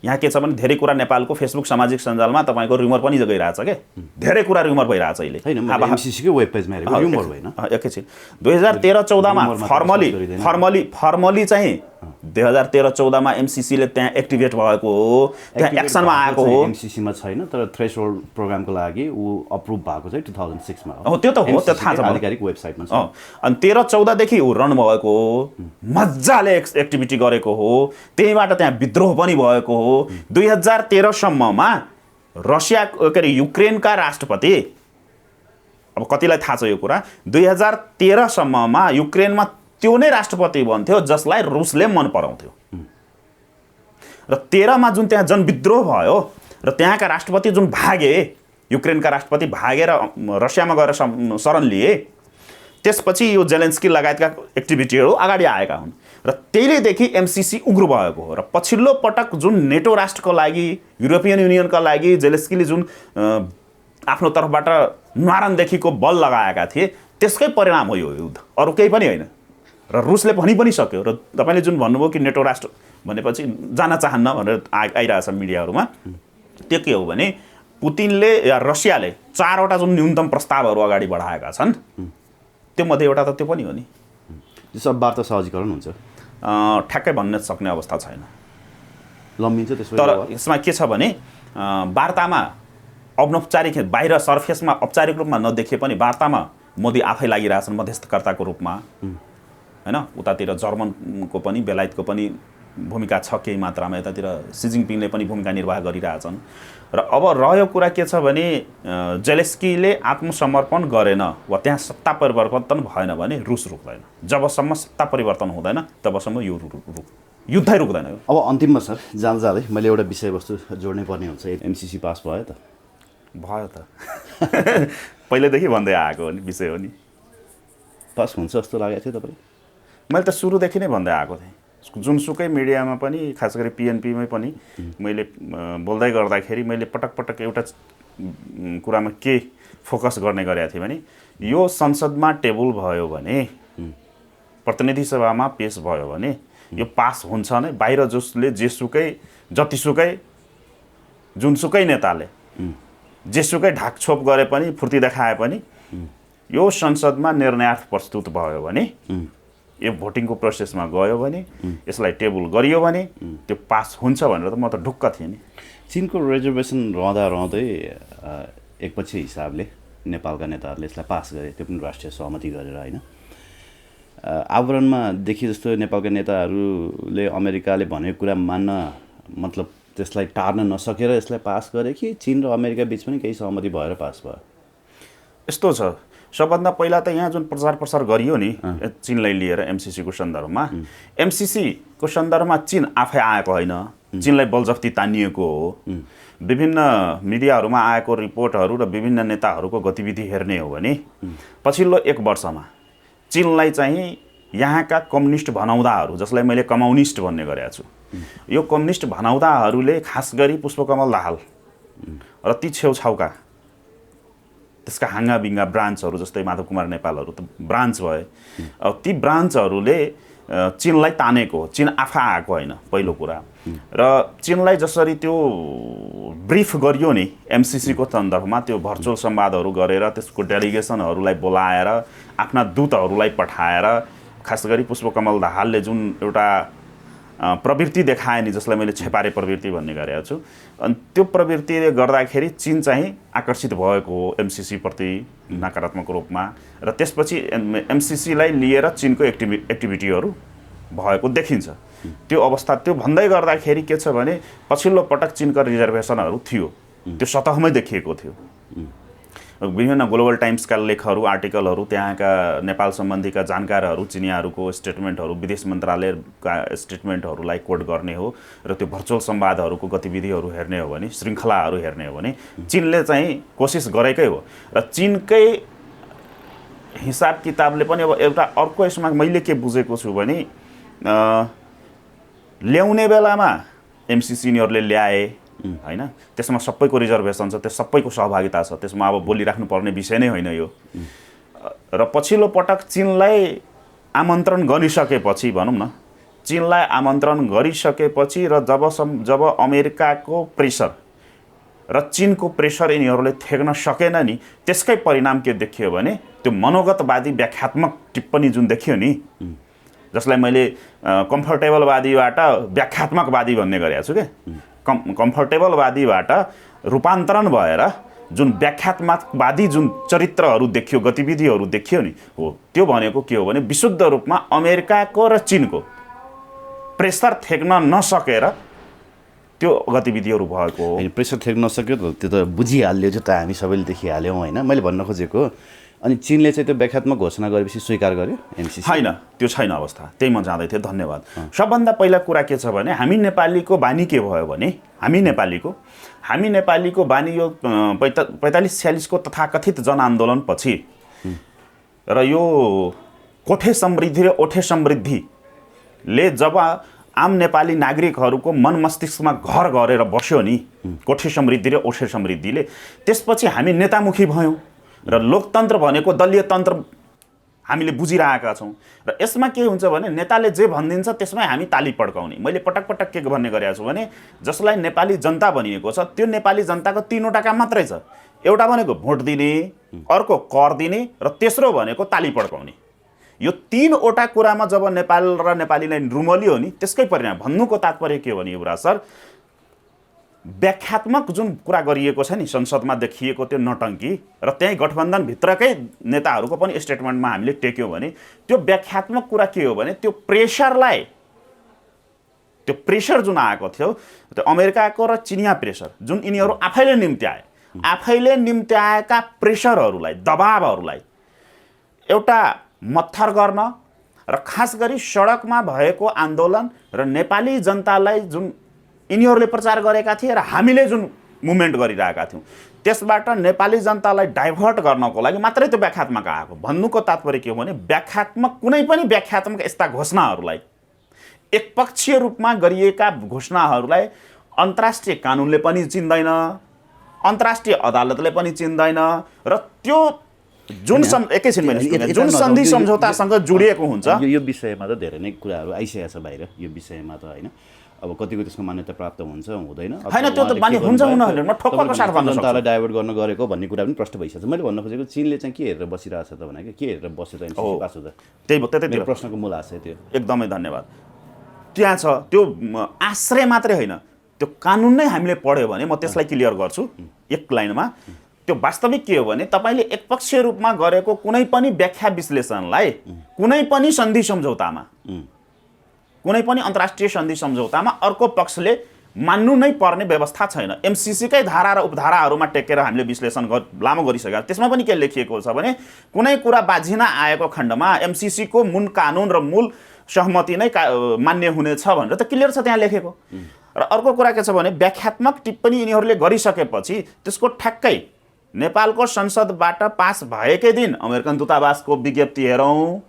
A: यहाँ के छ भने धेरै कुरा नेपालको फेसबुक सामाजिक सञ्जालमा तपाईँको रुमर पनि गइरहेछ के, धेरै कुरा रुमर भइरहेछ अहिले।
B: अब एमसिसीको वेब पेजमा हेरेको रुमर होइन।
A: एकैछिन 2013-14मा फर्मली चाहिँ 2013-14मा एमसिसीले त्यहाँ एक्टिभेट भएको हो, त्यहाँ एक्सनमा आएको हो।
B: एमसिसीमा छैन, तर थ्रेसहोल्ड प्रोग्रामको लागि ऊ अप्रुभ भएको चाहिँ 2006मा
A: हो। त्यो त हो, त्यो थाहा छ,
B: आधिकारिक वेबसाइटमा छ।
A: अनि 13-14देखि ऊ रन भएको हो, मजाले एक्टिभिटी गरेको हो, त्यहीबाट त्यहाँ विद्रोह पनि भएको हो। 2013सम्ममा रसिया के अरे युक्रेनका राष्ट्रपति, अब कतिलाई थाहा छ यो कुरा, 2013सम्ममा युक्रेनमा त्यो नै राष्ट्रपति बन्थ्यो जसलाई रुसले मन पराउँथ्यो। र 13मा जुन त्यहाँ जनविद्रोह भयो र त्यहाँका राष्ट्रपति जुन भागे, युक्रेनका राष्ट्रपति भागेर रसियामा गएर शरण लिए, त्यसपछि यो जेलेन्स्की लगायतका एक्टिभिटीहरू अगाडि आएका हुन् र त्यहिलेदेखि एमसिसी उग्र भएको हो। र पछिल्लो पटक जुन नेटो राष्ट्रको लागि, युरोपियन युनियनका लागि जेलेन्स्कीले जुन आफ्नो तर्फबाट न्वारानदेखिको बल लगाएका थिए त्यसकै परिणाम हो यो युद्ध, अरू केही पनि होइन। र रुसले भनि पनि सक्यो। र तपाईँले जुन भन्नुभयो कि नेटो राष्ट्र भनेपछि जान चाहन्न भनेर आइरहेछ मिडियाहरूमा, त्यो के हो भने पुतिनले या रसियाले 4वटा जुन न्यूनतम प्रस्तावहरू अगाडि बढाएका छन् त्यो मध्ये एउटा त त्यो पनि हो नि।
B: त्यो सब वार्ता सहजीकरण हुन्छ
A: ठ्याक्कै भन्न सक्ने अवस्था छैन,
B: लम्बिन्छ त्यसो।
A: तर यसमा के छ भने वार्तामा अनौपचारिक, बाहिर सर्फेसमा औपचारिक रूपमा नदेखिए पनि वार्तामा मोदी आफै लागिरहेछन् मध्यस्थकर्ताको रूपमा होइन। उतातिर जर्मनको पनि बेलायतको पनि भूमिका छ केही मात्रामा, यतातिर सी जिनपिङले पनि भूमिका निर्वाह गरिरहेछन्। र अब रह्यो कुरा के छ भने जेलेन्स्कीले आत्मसमर्पण गरेन वा त्यहाँ सत्ता परिवर्तन भएन भने रुस रुक्दैन। जबसम्म सत्ता परिवर्तन हुँदैन तबसम्म यो युद्धै रुक्दैन।
B: अब अन्तिममा सर जाँदै मैले एउटा विषयवस्तु जोड्नै पर्ने हुन्छ। एमसिसी पास भयो त?
A: भयो त, पहिल्यैदेखि भन्दै आएको हो नि, विषय हो नि।
B: पास हुन्छ जस्तो लागेको थियो तपाईँले?
A: मैले त सुरुदेखि नै भन्दै आएको थिएँ, जुनसुकै मिडियामा पनि, खास गरी पिएनपीमै पनि मैले बोल्दै गर्दाखेरि मैले पटक पटक एउटा कुरामा के फोकस गर्ने गरेको थिएँ भने यो संसदमा टेबल भयो भने, प्रतिनिधि सभामा पेस भयो भने यो पास हुन्छ नै। बाहिर जसले जेसुकै जतिसुकै जुनसुकै नेताले जेसुकै ढाकछोप गरे पनि, फुर्ती देखाए पनि यो संसदमा निर्णयार्थ प्रस्तुत भयो भने यो भोटिङको प्रोसेसमा गयो भने यसलाई टेबल गरियो भने त्यो पास हुन्छ भनेर त म त ढुक्क थिएँ नि।
B: चीनको रिजर्भेसन रहँदै एकपछि हिसाबले नेपालका नेताहरूले यसलाई पास गरे, त्यो पनि राष्ट्रिय सहमति गरेर होइन। आवरणमा देखिए जस्तो नेपालका नेताहरूले अमेरिकाले भनेको कुरा मान्न मतलब त्यसलाई टार्न नसकेर यसलाई पास गरे कि चीन र अमेरिका बिच पनि केही सहमति भएर पास भयो?
A: यस्तो छ, सबभन्दा पहिला त यहाँ जुन प्रचार प्रसार गरियो नि चीनलाई लिएर एमसीसीको सन्दर्भमा, एमसीसीको सन्दर्भमा चीन आफै आएको होइन, चीनलाई बलजफ्ती तानिएको हो। विभिन्न मिडियाहरूमा आएको रिपोर्टहरू र विभिन्न नेताहरूको गतिविधि हेर्ने हो भने पछिल्लो 1 वर्षमा चीनलाई चाहिँ यहाँका कम्युनिस्ट भनाउँदाहरू, जसलाई मैले कम्युनिस्ट भन्ने गरेको छु, यो कम्युनिस्ट भनाउँदाहरूले खास गरी पुष्पकमल दाहाल र ती छेउछाउका त्यसका हाङ्गाबिङ्गा ब्रान्चहरू जस्तै माधव कुमार नेपालहरू त ब्रान्च भए, ती ब्रान्चहरूले चीनलाई तानेको हो, चीन आफै आएको होइन पहिलो कुरा। र चीनलाई जसरी त्यो ब्रिफ गरियो नि एमसीसीको सन्दर्भमा, त्यो भर्चुअल संवादहरू गरेर त्यसको डेलिगेसनहरूलाई बोलाएर आफ्ना दूतहरूलाई पठाएर खास गरी पुष्पकमल दाहालले जुन एउटा प्रवृत्ति देखाए नि, जसलाई मैले छेपारे प्रवृत्ति भन्ने गरेको छु, अनि त्यो प्रवृत्तिले गर्दाखेरि चीन चाहिँ आकर्षित भएको हो एमसीसीप्रति नकारात्मक रूपमा, र त्यसपछि एमसीसीलाई लिएर चीनको एक्टिभिटीहरू भएको देखिन्छ। त्यो अवस्था त्यो भन्दै गर्दाखेरि के छ भने पछिल्लो पटक चीनका रिजर्भेसनहरू थियो, त्यो सतहमै देखिएको थियो। विभिन्न ग्लोबल टाइम्सका लेखहरू, आर्टिकलहरू, त्यहाँका नेपाल सम्बन्धीका जानकारहरू, चिनियाहरूको स्टेटमेन्टहरू, विदेश मन्त्रालयका स्टेटमेन्टहरूलाई कोट गर्ने हो र त्यो भर्चुअल संवादहरूको गतिविधिहरू हेर्ने हो भने, श्रृङ्खलाहरू हेर्ने हो भने चीनले चाहिँ कोसिस गरेकै हो। र चीनकै हिसाब किताबले पनि अब एउटा अर्को यसमा मैले के बुझेको छु भने ल्याउने बेलामा एमसीसीनीहरूले ल्याए होइन, त्यसमा सबैको रिजर्भेसन छ, त्यो सबैको सहभागिता छ, त्यसमा अब बोलिराख्नु पर्ने विषय नै होइन यो। र पछिल्लो पटक चीनलाई आमन्त्रण गरिसकेपछि भनौँ न, चीनलाई आमन्त्रण गरिसकेपछि र जब अमेरिकाको प्रेसर र चीनको प्रेसर यिनीहरूले थेग्न सकेन नि, त्यसकै परिणाम के देखियो भने त्यो मनोगतवादी व्याख्यात्मक टिप्पणी जुन देखियो नि, जसलाई मैले कम्फर्टेबलवादीबाट व्याख्यात्मकवादी भन्ने गरेको छु क्या, कम्फर्टेबलवादीबाट रूपान्तरण भएर जुन व्याख्यात्मकवादी जुन चरित्रहरू देखियो, गतिविधिहरू देखियो नि, हो त्यो भनेको के हो भने विशुद्ध रूपमा अमेरिकाको र चीनको प्रेसर थेग्न नसकेर त्यो गतिविधिहरू भएको हो।
B: प्रेसर थेग्न नसक्यो त्यो त बुझिहाल्यो, त्यो त हामी सबैले देखिहाल्यौँ होइन। मैले भन्न खोजेको अनि चीनले चाहिँ त्यो व्याख्यात्मक घोषणा गरेपछि स्वीकार गर्यो एमसीसी?
A: होइन, त्यो छैन अवस्था, त्यही म जाँदै थिएँ, धन्यवाद। सबभन्दा पहिला कुरा के छ भने हामी नेपालीको बानी के भयो भने हामी नेपालीको बानी यो 45-46को तथाकथित जनआन्दोलन पछि र यो कोठे समृद्धि र ओठे समृद्धिले जब आम नेपाली नागरिकहरूको मन मस्तिष्कमा घर गरेर बस्यो नि, कोठे समृद्धि र ओठे समृद्धिले, त्यसपछि हामी नेतामुखी भयौँ र लोकतन्त्र भनेको दलीय तन्त्र हामीले बुझिरहेका छौँ। र यसमा के हुन्छ भने नेताले जे भनिदिन्छ त्यसमै हामी ताली पड्काउने। मैले पटक पटक के भन्ने गरेको छु भने जसलाई नेपाली जनता भनिएको छ त्यो नेपाली जनताको 3वटा काम मात्रै छ। एउटा भनेको भोट दिने, अर्को कर दिने र तेस्रो भनेको ताली पड्काउने। यो 3वटा कुरामा जब नेपाल र नेपालीलाई रुमलियो नि, त्यसकै परिणाम। भन्नुको तात्पर्य के हो भने युवराज सर, व्याख्यात्मक जुन कुरा गरिएको छ नि संसदमा देखिएको त्यो नटङ्की र त्यही गठबन्धनभित्रकै नेताहरूको पनि स्टेटमेन्टमा हामीले टेक्यौँ भने त्यो व्याख्यात्मक कुरा के हो भने त्यो प्रेसर जुन आएको थियो, त्यो अमेरिकाको र चिनिया प्रेसर जुन यिनीहरू आफैले निम्त्याएका प्रेसरहरूलाई, दबावहरूलाई एउटा मत्थर गर्न र खास गरी सडकमा भएको आन्दोलन र नेपाली जनतालाई जुन यिनीहरूले प्रचार गरेका थिए र हामीले जुन मुभमेन्ट गरिरहेका थियौँ, त्यसबाट नेपाली जनतालाई डाइभर्ट गर्नको लागि मात्रै त्यो व्याख्यात्मक आएको। भन्नुको तात्पर्य के हो भने कुनै पनि व्याख्यात्मक यस्ता घोषणाहरूलाई, एकपक्षीय रूपमा गरिएका घोषणाहरूलाई अन्तर्राष्ट्रिय कानुनले पनि चिन्दैन, अन्तर्राष्ट्रिय अदालतले पनि चिन्दैन र त्यो जुन सन्धि सम्झौतासँग जोडिएको हुन्छ।
B: यो विषयमा त धेरै नै कुराहरू आइसकेको छ बाहिर, यो विषयमा त होइन। अब कतिको त्यसको मान्यता प्राप्त हुन्छ हुँदैन
A: हैन, त्यो त मान्य हुन्छ हुन होइन, म ठोक्करको साथ भन्न सक्छु।
B: जनतालाई डाइभर्ट गर्न गरेको भन्ने कुरा पनि प्रश्न भइसक्छ। मैले भन्न खोजेको चीनले चाहिँ के हेरेर बसिरहेछ त भने के हेरेर बस्यो त एमसिसी पास हुँदा?
A: त्यही
B: प्रश्नको मूल आशय त्यो।
A: एकदमै धन्यवाद। त्यहाँ छ त्यो आश्रय मात्रै होइन, त्यो कानुन नै हामीले पढ्यो भने म त्यसलाई क्लियर गर्छु एक लाइनमा। त्यो वास्तविक के हो भने तपाईँले एकपक्षीय रूपमा गरेको कुनै पनि व्याख्या विश्लेषणलाई कुनै पनि सन्धि सम्झौतामा, कुनै पनि अन्तर्राष्ट्रिय सन्धि सम्झौतामा अर्को पक्षले मान्नु नै पर्ने व्यवस्था छैन। एमसिसीकै धारा र उपधाराहरूमा टेकेर हामीले विश्लेषण लामो गरिसकेका, त्यसमा पनि के लेखिएको छ भने कुनै कुरा बाझिन आएको खण्डमा एमसिसीको मूल कानुन र मूल सहमति नै मान्य हुनेछ भनेर त क्लियर छ त्यहाँ लेखेको। र अर्को कुरा के छ भने व्याख्यात्मक टिप्पणी यिनीहरूले गरिसकेपछि त्यसको ठ्याक्कै नेपालको संसदबाट पास भएकै दिन अमेरिकन दूतावासको विज्ञप्ति हेरौँ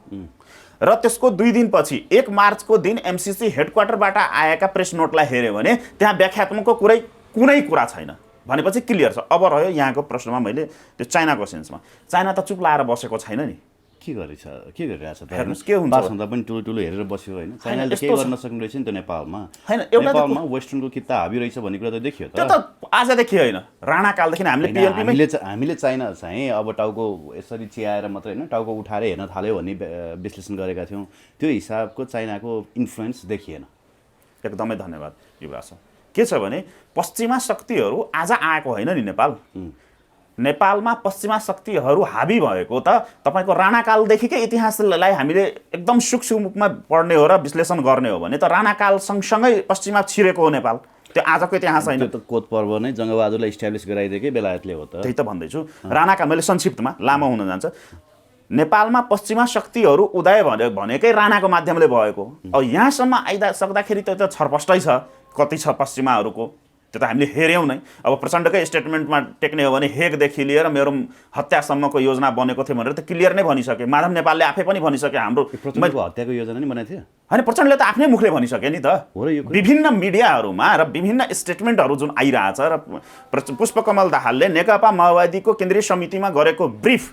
A: र त्यसको 2 दिनपछि 1 मार्चको दिन एमसिसी हेडक्वार्टरबाट आएका प्रेस नोटलाई हेऱ्यो भने त्यहाँ व्याख्यात्मकको कुनै कुरा छैन भनेपछि क्लियर छ। अब रह्यो यहाँको प्रश्नमा मैले त्यो चाइनाको सेन्समा, चाइना त चुप लाएर बसेको छैन नि,
B: के गरिरहेछ त?
A: हेर्नुस् के हुन्छ
B: भन्दा पनि ठुलो हेरेर बस्यो होइन। चाइनाले केही गर्न सक्ने रहेछ नि त नेपालमा।
A: हैन,
B: नेपालमा वेस्टर्नको किता हाबी रहेछ भन्ने कुरा त देखियो त।
A: त्यो त आजदेखि होइन, राणाकालदेखि हामीले पिएलपीमै
B: हामीले चाइना चाहिँ अब टाउको यसरी चियाएर मात्रै होइन टाउको उठाएर हेर्न थाल्यो भन्ने विश्लेषण गरेका थियौँ। त्यो हिसाबको चाइनाको इन्फ्लुएन्स देखिएन।
A: एकदमै धन्यवाद युवराज। के छ भने पश्चिमा शक्तिहरू आज आएको होइन नि नेपाल। नेपालमा पश्चिमा शक्तिहरू हाबी भएको त तपाईँको राणाकालदेखिकै इतिहासलाई हामीले एकदम सूक्ष्म रूपमा पढ्ने हो र विश्लेषण गर्ने हो भने त राणाकाल सँगसँगै पश्चिमा छिरेको हो नेपाल। त्यो आजको इतिहास होइन।
B: त्यो त कोत पर्व नै जङ्गबहादुरलाई इस्टाब्लिस गराइदिएकै बेलायतले हो त।
A: त्यही त भन्दैछु। राणाकाल मैले संक्षिप्तमा, लामो हुन जान्छ। नेपालमा पश्चिमा शक्तिहरू उदय भनेकै राणाको माध्यमले भएको। अब यहाँसम्म सक्दाखेरि त छरपष्टै छ कति छ पश्चिमाहरूको, त्यो त हामीले हेऱ्यौँ नै। अब प्रचण्डकै स्टेटमेन्टमा टेक्ने हो भने हेगदेखि लिएर मेरो हत्यासम्मको योजना बनेको थियो भनेर त क्लियर नै भनिसके। माधव नेपालले आफै पनि भनिसके हाम्रो
B: हत्याको योजना नि बनाएको थियो
A: होइन, प्रचण्डले त आफ्नै मुखले भनिसके नि त। विभिन्न मिडियाहरूमा र विभिन्न स्टेटमेन्टहरू जुन आइरहेछ र पुष्पकमल दाहालले नेकपा माओवादीको केन्द्रीय समितिमा गरेको ब्रिफ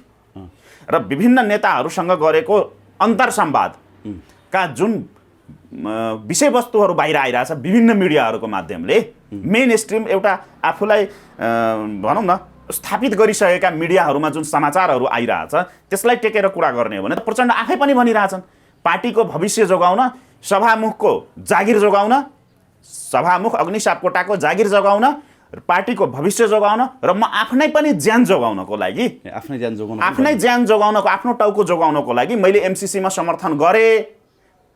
A: र विभिन्न नेताहरूसँग गरेको अन्तर्संवादका जुन विषयवस्तुहरू बाहिर आइरहेछ विभिन्न मिडियाहरूको माध्यमले, मेन स्ट्रिम एउटा आफूलाई भनौँ न स्थापित गरिसकेका मिडियाहरूमा जुन समाचारहरू आइरहेछ त्यसलाई टेकेर कुरा गर्ने हो भने प्रचण्ड आफै पनि भनिरहेछन् पार्टीको भविष्य जोगाउन, सभामुखको जागिर जोगाउन, सभामुख अग्नि सापकोटाको जागिर जोगाउन, पार्टीको भविष्य जोगाउन र म आफ्नै पनि ज्यान जोगाउनको लागि, आफ्नै ज्यान जोगाउनको, आफ्नो टाउको जोगाउनको लागि मैले एमसिसीमा समर्थन गरेँ।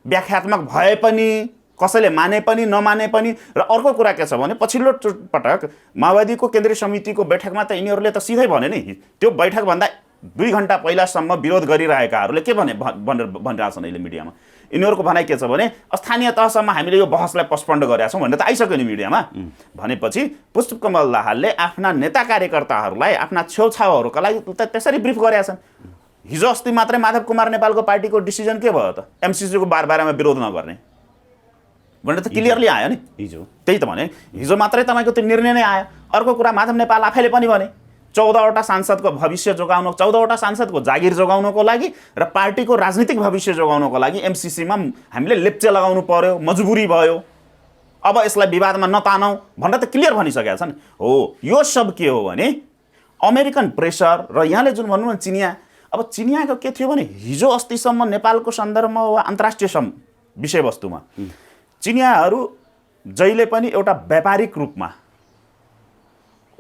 A: व्याख्यात्मक भए पनि, कसैले माने पनि नमाने पनि। र अर्को कुरा के छ भने पछिल्लो पटक माओवादीको केन्द्रीय समितिको बैठकमा त यिनीहरूले त सिधै भने नि, त्यो बैठकभन्दा 2 घण्टा पहिलासम्म विरोध गरिरहेकाहरूले के भनिरहेछन् अहिले मिडियामा, यिनीहरूको भनाइ के छ भने स्थानीय तहसम्म हामीले यो बहसलाई पोस्टपोन्ड गरेका छौँ भनेर त आइसक्यो नि मिडियामा। भनेपछि पुष्पकमल दाहालले आफ्ना नेता कार्यकर्ताहरूलाई, आफ्ना छेउछाउहरूका लागि त त्यसरी ब्रिफ गरेका छन्। हिजो अस्ति मात्रै माधव कुमार नेपालको पार्टीको डिसिजन के भयो त? एमसिसीको बारेमा विरोध नगर्ने भनेर त क्लियरली आयो नि हिजो। त्यही त भने हिजो मात्रै तपाईँको त्यो निर्णय नै आयो। अर्को कुरा माधव नेपाल आफैले पनि भने 14वटा सांसदको भविष्य जोगाउन, 14वटा सांसदको जागिर जोगाउनको लागि र पार्टीको राजनीतिक भविष्य जोगाउनको लागि एमसिसीमा हामीले लेप्चे लगाउनु पर्यो, मजबुरी भयो। अब यसलाई विवादमा नतानौँ भनेर त क्लियर भनिसकेका छन्। हो, यो सब के हो भने अमेरिकन प्रेसर र यहाँले जुन भन्नु न चिनिया, अब चिनियाको के थियो भने हिजो अस्तिसम्म नेपालको सन्दर्भमा वा अन्तर्राष्ट्रिय विषयवस्तुमा चिनियाहरू जहिले पनि एउटा व्यापारिक रूपमा,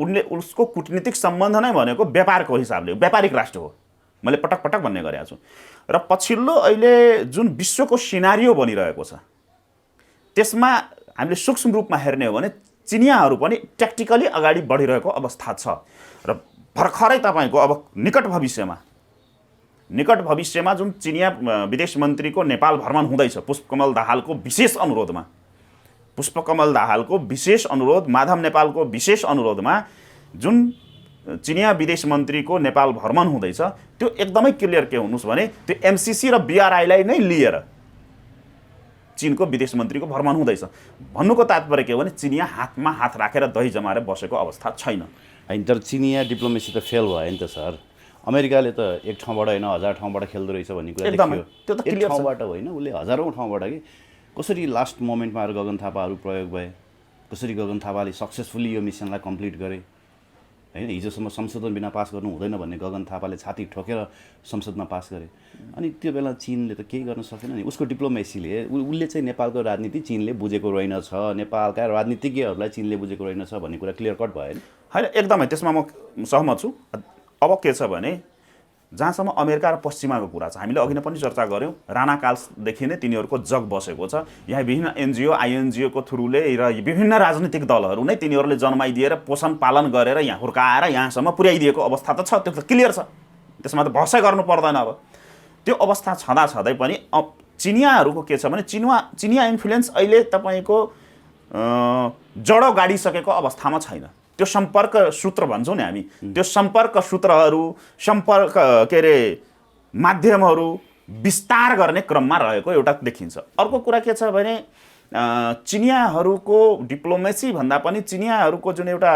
A: उसको कूटनीतिक सम्बन्ध नै भनेको व्यापारको हिसाबले व्यापारिक राष्ट्र हो, मैले पटक पटक भन्ने गरेको छु। र पछिल्लो अहिले जुन विश्वको सिनारियो बनिरहेको छ त्यसमा हामीले सूक्ष्म रूपमा हेर्ने हो भने चिनियाहरू पनि ट्याक्टिकली अगाडि बढिरहेको अवस्था छ। र भर्खरै तपाईँको अब निकट भविष्यमा जुन चिनिया विदेश मन्त्रीको नेपाल भ्रमण हुँदैछ पुष्पकमल दाहालको विशेष अनुरोध, माधव नेपालको विशेष अनुरोधमा जुन चिनिया विदेश मन्त्रीको नेपाल भ्रमण हुँदैछ त्यो एकदमै क्लियर के हुनुहोस् भने त्यो एमसिसी र बिआरआईलाई नै लिएर चीनको विदेश मन्त्रीको भ्रमण हुँदैछ। भन्नुको तात्पर्य के हो भने चिनिया हातमा हात राखेर दही जमाएर बसेको अवस्था छैन।
B: तर चिनिया डिप्लोमेसी त फेल भयो नि त सर। अमेरिकाले त एक ठाउँबाट होइन 1000 ठाउँबाट खेल्दो रहेछ भन्ने कुरा देखियो।
A: त्यो त क्लियर
B: ठाउँबाट होइन, उसले हजारौँ ठाउँबाट कि कसरी लास्ट मोमेन्टमा आएर गगन थापाहरू प्रयोग भए, कसरी गगन थापाले सक्सेसफुली यो मिसनलाई कम्प्लिट गरे हैन। हिजोसम्म संशोधन बिना पास गर्नु हुँदैन भन्ने गगन थापाले छाती ठोकेर संसदमा पास गरे। अनि त्यो बेला चीनले त केही गर्न सकेन नि। उसको डिप्लोमेसीले उसले चाहिँ नेपालको राजनीति चीनले बुझेको रहेनछ, नेपालका राजनीतिज्ञहरूलाई चीनले बुझेको रहेनछ भन्ने कुरा क्लियर कट भयो नि।
A: होइन एकदमै त्यसमा म सहमत छु। अब के छ भने जहाँसम्म अमेरिका र पश्चिमाको कुरा छ, हामीले अघि नै पनि चर्चा गऱ्यौँ, राणाकालदेखि नै तिनीहरूको जग बसेको छ। यहाँ विभिन्न एनजिओ आइएनजिओको थ्रुले र विभिन्न राजनीतिक दलहरू नै तिनीहरूले जन्माइदिएर पोषण पालन गरेर यहाँ हुर्काएर यहाँसम्म पुर्याइदिएको अवस्था त छ, त्यो त क्लियर छ, त्यसमा त भर्सै गर्नु पर्दैन। अब त्यो अवस्था छँदै पनि चिनियाहरूको के छ भने चिनिया इन्फ्लुएन्स अहिले तपाईँको जडो गाडिसकेको अवस्थामा छैन। त्यो सम्पर्क सूत्र भन्छौँ नि हामी, त्यो सम्पर्क सूत्रहरू, सम्पर्क के अरे माध्यमहरू विस्तार गर्ने क्रममा रहेको एउटा देखिन्छ। अर्को कुरा के छ भने चिनियाहरूको डिप्लोमेसी भन्दा पनि चिनियाहरूको जुन एउटा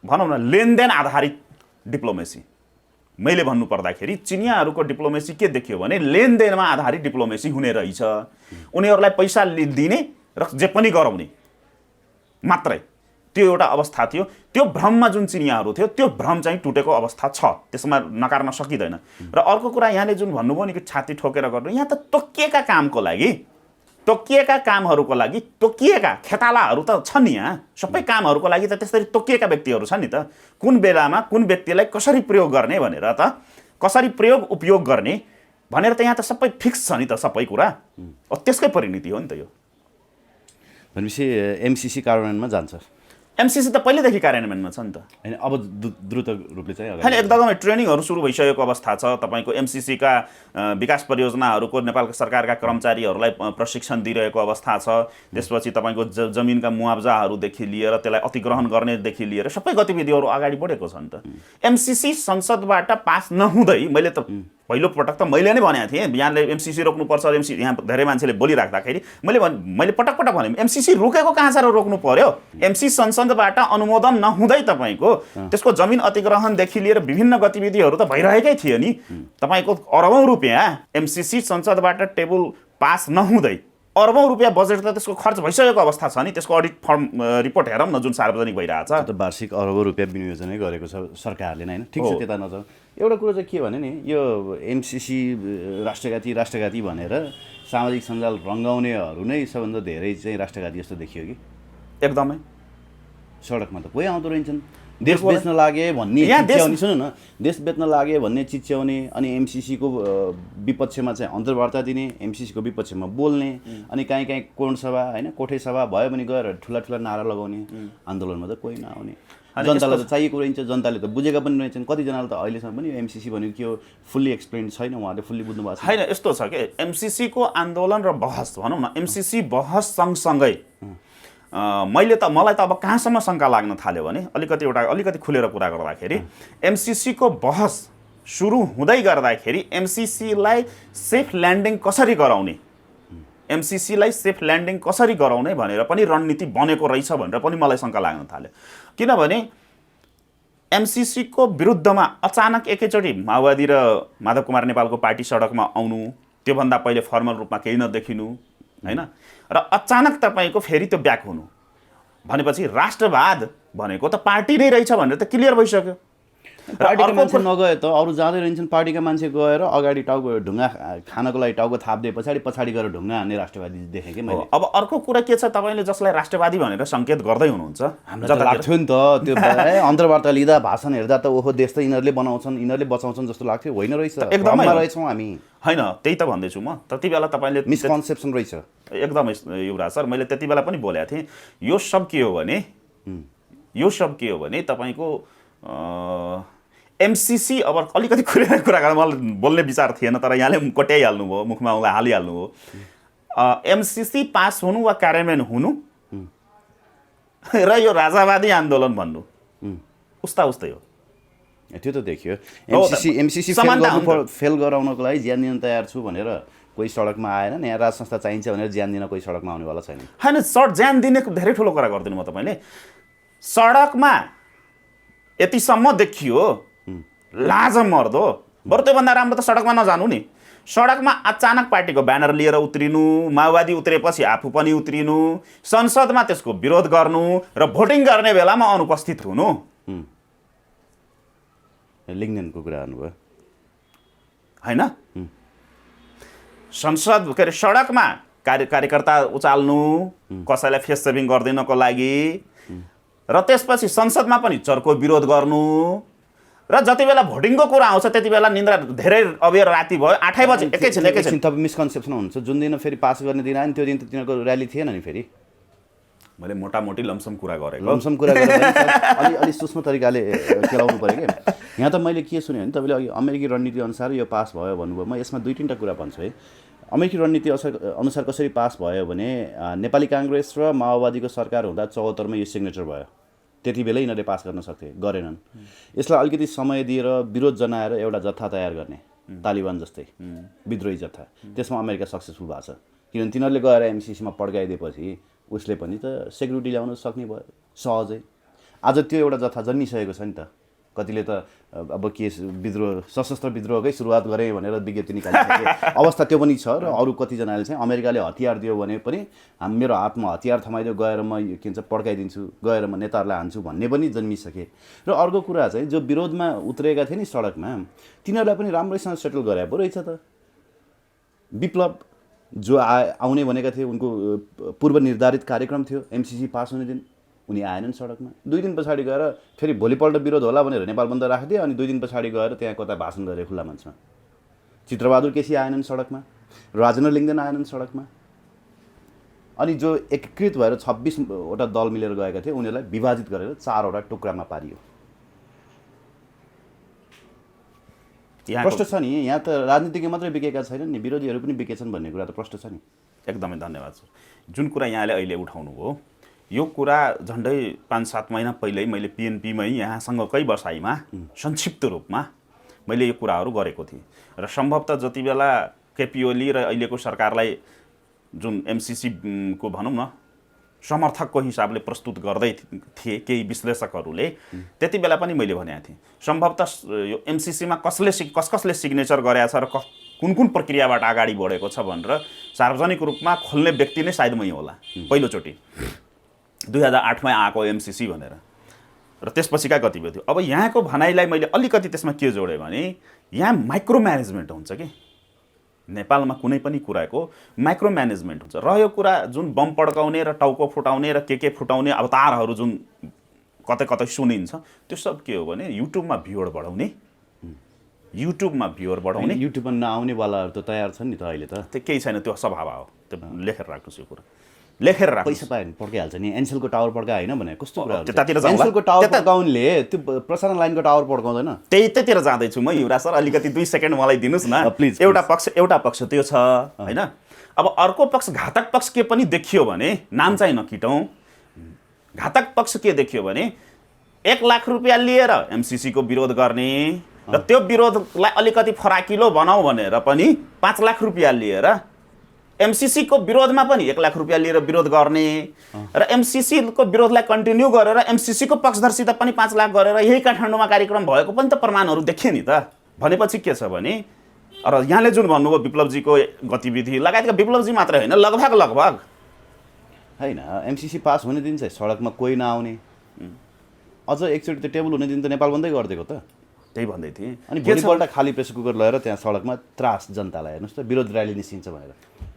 A: भनौँ न लेनदेन आधारित डिप्लोमेसी, मैले भन्नु पर्दाखेरि चिनियाहरूको डिप्लोमेसी के देखियो भने लेनदेनमा आधारित डिप्लोमेसी हुने रहेछ। उनीहरूलाई पैसा दिने र जे पनि गराउने मात्रै, त्यो एउटा अवस्था थियो। त्यो भ्रममा जुन चिनियाहरू थियो त्यो भ्रम चाहिँ टुटेको अवस्था छ, त्यसमा नकार्न सकिँदैन। र अर्को कुरा यहाँले जुन भन्नुभयो नि कि छाती ठोकेर गर्नु, यहाँ त तोकिएका कामको लागि, तोकिएका कामहरूको लागि तोकिएका खेतालाहरू त छन् नि। यहाँ सबै कामहरूको लागि त त्यसरी तोकिएका व्यक्तिहरू छन् नि त। कुन बेलामा कुन व्यक्तिलाई कसरी प्रयोग गर्ने भनेर त, कसरी प्रयोग उपयोग गर्ने भनेर त यहाँ त सबै फिक्स छ नि त सबै कुरा। त्यसकै परिणति हो नि त यो।
B: भनेपछि एमसिसी कार्यान्वयनमा जान्छ।
A: एमसिसी त पहिलेदेखि कार्यान्वयनमा छ नि त
B: हैन, अब द्रुत रूपले चाहिँ
A: होइन एकदमै ट्रेनिङहरू सुरु भइसकेको अवस्था छ। तपाईँको एमसिसीका विकास परियोजनाहरूको नेपालको सरकारका कर्मचारीहरूलाई प्रशिक्षण दिइरहेको अवस्था छ। त्यसपछि तपाईँको जमिनका मुआवजाहरूदेखि लिएर त्यसलाई अतिग्रहण गर्नेदेखि लिएर सबै गतिविधिहरू अगाडि बढेको छ नि त। एमसिसी संसदबाट पास नहुँदै, मैले त पहिलो पटक त मैले नै भनेको थिएँ यहाँले एमसिसी रोक्नुपर्छ, एमसिसी यहाँ धेरै मान्छेले बोलिराख्दाखेरि मैले पटक भने एमसिसी रोकेको कहाँ छ र रोक्नु पर्यो। एमसिसी संसदबाट अनुमोदन नहुँदै तपाईँको त्यसको जमिन अतिग्रहणदेखि लिएर विभिन्न गतिविधिहरू त भइरहेकै थियो नि। तपाईँको अरबौँ रुपियाँ एमसिसी संसदबाट टेबल पास नहुँदै अरबौँ रुपियाँ बजेट त त्यसको खर्च भइसकेको अवस्था छ नि। त्यसको अडिट फर्म रिपोर्ट हेरौँ न जुन सार्वजनिक भइरहेछ।
B: त वार्षिक अरबौँ रुपियाँ विनियोजनै गरेको छ सरकारले नै, हैन। ठिक छ, त्यता नजाउँ। एउटा कुरो चाहिँ के भने नि, यो एमसिसी राष्ट्रघाती भनेर सामाजिक सञ्जाल रङ्गाउनेहरू नै सबभन्दा धेरै चाहिँ राष्ट्रघाती जस्तो देखियो कि।
A: एकदमै
B: सडकमा त कोही आउँदो रहेछन्, देश बेच्न लागे भन्ने चिच्याउने, सुन्नु न, देश बेच्न लागे भन्ने चिच्याउने, अनि एमसिसीको विपक्षमा चाहिँ अन्तर्वार्ता दिने, एमसिसीको विपक्षमा बोल्ने, अनि कहीँ कोण सभा होइन कोठे सभा भयो भने गएर ठुला नारा लगाउने। आन्दोलनमा त कोही नआउने, जनतालाई त चाहिएको रहन्छ, जनताले त बुझेका पनि रहेछन्। कतिजनाले त अहिलेसम्म पनि एमसिसी भनेको के हो फुल्ली एक्सप्लेन छैन, उहाँले फुल्ली बुझ्नु भएको
A: छैन। यस्तो छ कि एमसिसीको आन्दोलन र बहस भनौँ न, एमसिसी बहस सँगसँगै मलाई त अब कहाँसम्म शङ्का लाग्न थाल्यो भने अलिकति खुलेर कुरा गर्दाखेरि एमसिसीको बहस सुरु हुँदै गर्दाखेरि एमसिसीलाई सेफ ल्यान्डिङ कसरी गराउने, एमसिसीलाई सेफ ल्यान्डिङ कसरी गराउने भनेर पनि रणनीति बनेको रहेछ भनेर पनि मलाई शङ्का लाग्न थाल्यो। किनभने एमसिसीको विरुद्धमा अचानक एकैचोटि माओवादी र माधव कुमार नेपालको पार्टी सडकमा आउनु, त्योभन्दा पहिले फर्मल रूपमा केही नदेखिनु हैन, र अचानक तपाईँको फेरि त्यो ब्याक हुनु भनेपछि राष्ट्रवाद भनेको त पार्टी नै रहेछ भनेर त क्लियर भइसक्यो।
B: पार्टीका मान्छे नगए त अरू जाँदै रहन्छन्, पार्टीका मान्छे गएर अगाडि टाउको ढुङ्गा खानको लागि टाउको थाप्दै पछाडि गएर ढुङ्गा हान्ने राष्ट्रवादी देखेँ कि मैले।
A: अब अर्को कुरा के छ, तपाईँले जसलाई राष्ट्रवादी भनेर सङ्केत गर्दै हुनुहुन्छ,
B: हामीलाई लाग्थ्यो नि त त्यो अन्तर्वार्ता लिँदा भाषण हेर्दा त ओहो देश त यिनीहरूले बनाउँछन् यिनीहरूले बचाउँछन् जस्तो लाग्थ्यो, होइन रहेछ,
A: एकदमै
B: रहेछौँ हामी।
A: होइन त्यही त भन्दैछु म। त्यति बेला तपाईँले
B: मिसकन्सेप्सन रहेछ
A: एकदमै युवराज सर, मैले त्यति बेला पनि बोलेको थिएँ। यो सब के हो भने तपाईँको एमसिसी अब अलिकति खुलेर कुरा गर्दा मलाई बोल्ने विचार थिएन, तर यहाँले कोट्याइहाल्नु भयो, मुखमा उसलाई हालिहाल्नु भयो। एमसिसी पास हुनु वा कार्यान्वयन हुनु र यो राजावादी आन्दोलन भन्नु उस्तै हो।
B: त्यो त देखियो। एमसिसी फेल गराउनको लागि ज्यान दिन तयार छु भनेर कोही सडकमा आएन, यहाँ राज संस्था चाहिन्छ भनेर ज्यान दिन कोही सडकमा आउनेवाला छैन।
A: होइन, ज्यान दिने धेरै ठुलो कुरा गरिदिनु म तपाईँले। सडकमा यतिसम्म देखियो लाज मर्दो बरु त्योभन्दा राम्रो त सडकमा नजानु नि। सडकमा अचानक पार्टीको ब्यानर लिएर उत्रिनु, माओवादी उत्रेपछि आफू पनि उत्रिनु, संसदमा त्यसको विरोध गर्नु र भोटिङ गर्ने बेलामा अनुपस्थित हुनु।
B: लिङ्गदेनको कुरा गर्नुभयो
A: होइन? संसद के अरे सडकमा कार्यकर्ता उचाल्नु, कसैलाई फेस सेभिङ गरिदिनको लागि, र त्यसपछि संसदमा पनि चर्को विरोध गर्नु, र जति बेला भोटिङको कुरा आउँछ त्यति बेला निन्द्रा धेरै अबेर राति भयो, 8 बजे एकैछिन
B: तपाईँ मिसकन्सेप्सन हुन्छ। जुन दिन फेरि पास गर्ने दिन आयो नि त्यो दिन त तिनीहरूको र्याली थिएन नि। फेरि
A: मैले मोटामोटी लमसम कुरा गरेको।
B: लमसम कुरा गरेर अलि सूक्ष्म तरिकाले खेलाउनु पऱ्यो क्या। यहाँ त मैले के सुने भने तपाईँले अघि अमेरिकी रणनीति अनुसार यो पास भयो भन्नुभयो। म यसमा 2-3टा कुरा भन्छु है। अमेरिकी रणनीति अनुसार कसरी पास भयो भने नेपाली काङ्ग्रेस र माओवादीको सरकार हुँदा 74मा यो सिग्नेचर भयो। त्यति बेलै यिनीहरूले पास गर्न सक्थे, गरेनन्। यसलाई अलिकति समय दिएर विरोध जनाएर एउटा जत्था तयार गर्ने, तालिबान जस्तै विद्रोही जत्था, त्यसमा अमेरिका सक्सेसफुल भएको छ। किनभने तिनीहरूले गएर एमसिसीमा पड्काइदिएपछि उसले पनि त सेक्युरिटी ल्याउन सक्ने भयो सहजै। आज त्यो एउटा जत्था जन्मिसकेको छ नि त। कतिले त अब के विद्रोह सशस्त्र विद्रोहकै सुरुवात गरे भनेर विज्ञप्ति निकालिसके अवस्था त्यो पनि छ। र अरू कतिजनाले चाहिँ अमेरिकाले हतियार दियो भने पनि मेरो हातमा हतियार थमाइदियो, गएर म के भन्छ पड्काइदिन्छु, गएर म नेताहरूलाई हान्छु भन्ने पनि जन्मिसके। र अर्को कुरा चाहिँ जो विरोधमा उत्रेका थिए नि सडकमा, तिनीहरूलाई पनि राम्रैसँग सेटल गरे पो रहेछ त। विप्लव जो आउने भनेका थिए, उनको पूर्व निर्धारित कार्यक्रम थियो एमसिसी पास हुने दिन, उनी आएनन् सडकमा। 2 दिन पछाडि गएर फेरि भोलिपल्ट विरोध होला भनेर नेपाल बन्द राखिदिए, अनि 2 दिन पछाडि गएर त्यहाँ कता भाषण गरे खुल्ला मञ्चमा। चित्रबहादुर केसी आएनन् सडकमा, राजेन्द्र लिङ्गदेन आएनन् सडकमा। अनि जो एकीकृत भएर 26वटा दल मिलेर गएका थिए उनीहरूलाई विभाजित गरेर 4वटा टुक्रामा पारियो। प्रश्न छ नि, यहाँ त राजनीतिज्ञ मात्रै बिकेका छैनन् नि, विरोधीहरू पनि बिकेछन् भन्ने कुरा त प्रश्न छ नि।
A: एकदमै धन्यवाद सर। जुन कुरा यहाँले अहिले उठाउनु भयो, यो कुरा झन्डै 5-7 महिना पहिल्यै मैले पिएनपीमै यहाँसँगकै बसाइमा संक्षिप्त रूपमा मैले यो कुराहरू गरेको थिएँ। र सम्भवतः जति बेला केपी ओली र अहिलेको सरकारलाई जुन एमसिसीको भनौँ न समर्थकको हिसाबले प्रस्तुत गर्दै थिए केही विश्लेषकहरूले, त्यति बेला पनि मैले भनेको थिएँ सम्भवतः यो एमसिसीमा कसले सिग्नेचर गरेको छ र कुन प्रक्रियाबाट अगाडि बढेको छ भनेर सार्वजनिक रूपमा खोल्ने व्यक्ति नै सायद मै होला पहिलोचोटि 2008मा आएको एमसिसी भनेर। र त्यसपछिका गतिविधि थियो। अब यहाँको भनाइलाई मैले अलिकति त्यसमा के जोडेँ भने यहाँ माइक्रो म्यानेजमेन्ट हुन्छ कि नेपालमा कुनै पनि कुराको माइक्रो म्यानेजमेन्ट हुन्छ। रह्यो कुरा जुन बम पड्काउने र टाउको फुटाउने र के फुटाउने अवतारहरू जुन कतै कतै सुनिन्छ, त्यो सब के हो भने युट्युबमा भ्युअर बढाउने,
B: युट्युबमा नआउनेवालाहरू त तयार छन् नि त अहिले त।
A: त्यो केही छैन, त्यो स्वभाव हो। त्यो लेखेर राख्नुहोस्, यो कुरा लेखेर राख्नु।
B: पैसा पायो भने पड्काइहाल्छ नि। एनसेलको टावर पड्का होइन भने कस्तो कुरा हो?
A: त्यतातिर
B: एनसेलको टावर पड्काउनेले त्यो प्रसारण लाइनको टावर पड्काउँदैन।
A: त्यतिर जाँदैछु म युवराज सर, अलिकति 2 सेकेन्ड मलाई दिनुहोस् न
B: प्लिज।
A: एउटा पक्ष त्यो छ होइन। अब अर्को पक्ष घातक पक्ष के पनि देखियो भने, नाम चाहिँ नकिटौँ, घातक पक्ष के देखियो भने 1 लाख रुपियाँ लिएर एमसिसीको विरोध गर्ने र त्यो विरोधलाई अलिकति फराकिलो बनाऊ भनेर पनि 5 लाख रुपियाँ लिएर एमसिसीको विरोधमा पनि 1 लाख रुपियाँ लिएर विरोध गर्ने र एमसिसीको विरोधलाई कन्टिन्यू गरेर एमसिसीको पक्षधरसित पनि 5 लाख गरेर यही काठमाडौँमा कार्यक्रम भएको पनि त प्रमाणहरू देखिए नि त। भनेपछि के छ भने, र यहाँले जुन भन्नुभयो विप्लवजीको गतिविधि लगायतका, विप्लवजी मात्रै होइन लगभग
B: होइन, एमसिसी पास हुने दिन चाहिँ सडकमा कोही नआउने, अझ एकचोटि त टेबल हुने दिन त नेपाल बन्दै गरिदिएको त।
A: त्यही भन्दै थिएँ।
B: अनि भोलिपल्ट खाली प्रेसर कुकर लगाएर त्यहाँ सडकमा त्रास जनतालाई, हेर्नुहोस् त विरोध र्याली निस्किन्छ भनेर।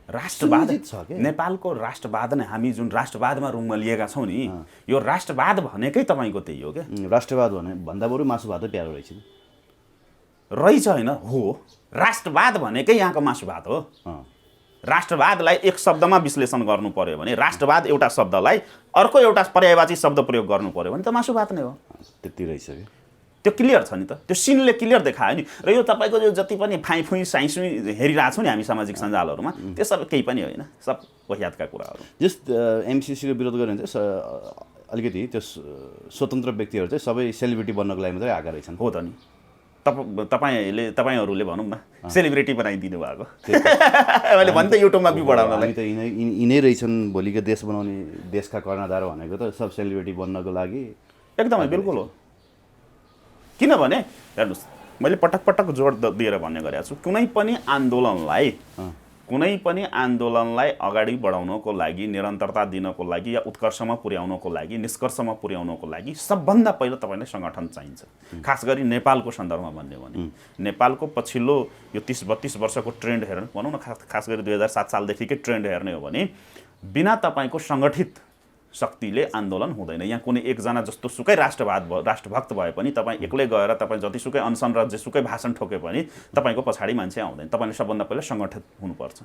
A: राष्ट्रवाद नेपालको राष्ट्रवाद नै, हामी जुन राष्ट्रवादमा रुममा लिएका छौँ नि, यो राष्ट्रवाद भनेकै तपाईँको त्यही हो क्या।
B: राष्ट्रवाद भने भन्दा बरु मासु भातै प्यारो
A: रहेछ होइन? हो, राष्ट्रवाद भनेकै यहाँको मासु भात हो। राष्ट्रवादलाई एक शब्दमा विश्लेषण गर्नु पर्यो भने, राष्ट्रवाद एउटा शब्दलाई अर्को एउटा पर्यायवाची शब्द प्रयोग गर्नु पर्यो भने त मासु भात नै हो।
B: त्यति रहेछ कि
A: त्यो क्लियर छ नि त, त्यो सिनले क्लियर देखायो नि। र यो तपाईँको जो जति पनि फाइफुई साइसुई हेरिरहेको छौँ नि हामी सामाजिक सञ्जालहरूमा, त्यो सब केही पनि होइन, सब वाहियातका कुराहरू।
B: जस एमसिसीको विरोध गर्यो भने चाहिँ अलिकति त्यो स्वतन्त्र व्यक्तिहरू चाहिँ सबै सेलिब्रिटी बन्नको लागि मात्रै आएका रहेछन्।
A: हो त नि, तपाईँहरूले भनौँ न सेलिब्रिटी बनाइदिनु भएको। मैले भने त युट्युबमा भी बढाउनलाई
B: त यिनै रहेछन् भोलिको देश बनाउने, देशका कर्णधार भनेको त सब सेलिब्रिटी बन्नको लागि।
A: एकदमै बिल्कुल हो। किनभने हेर्नुहोस्, मैले पटक पटक जोड दिएर भन्ने गरेको छु, कुनै पनि आन्दोलनलाई अगाडि बढाउनको लागि, निरन्तरता दिनको लागि या उत्कर्षमा पुर्याउनको लागि, निष्कर्षमा पुर्याउनको लागि सबभन्दा पहिला तपाईँलाई सङ्गठन चाहिन्छ। खास गरी नेपालको सन्दर्भमा भन्ने भने नेपालको पछिल्लो यो 30-32 वर्षको ट्रेन्ड हेर्नु भनौँ न, खास गरी 2007 सालदेखिकै ट्रेन्ड हेर्ने हो भने बिना तपाईँको सङ्गठित शक्तिले आन्दोलन हुँदैन। यहाँ कुनै एकजना जस्तो सुकै राष्ट्रभक्त भए पनि तपाईँ एक्लै गएर तपाईँ जतिसुकै अनसन र जेसुकै भाषण ठोके पनि तपाईँको पछाडि मान्छे आउँदैन। तपाईँले सबभन्दा पहिला सङ्गठित हुनुपर्छ।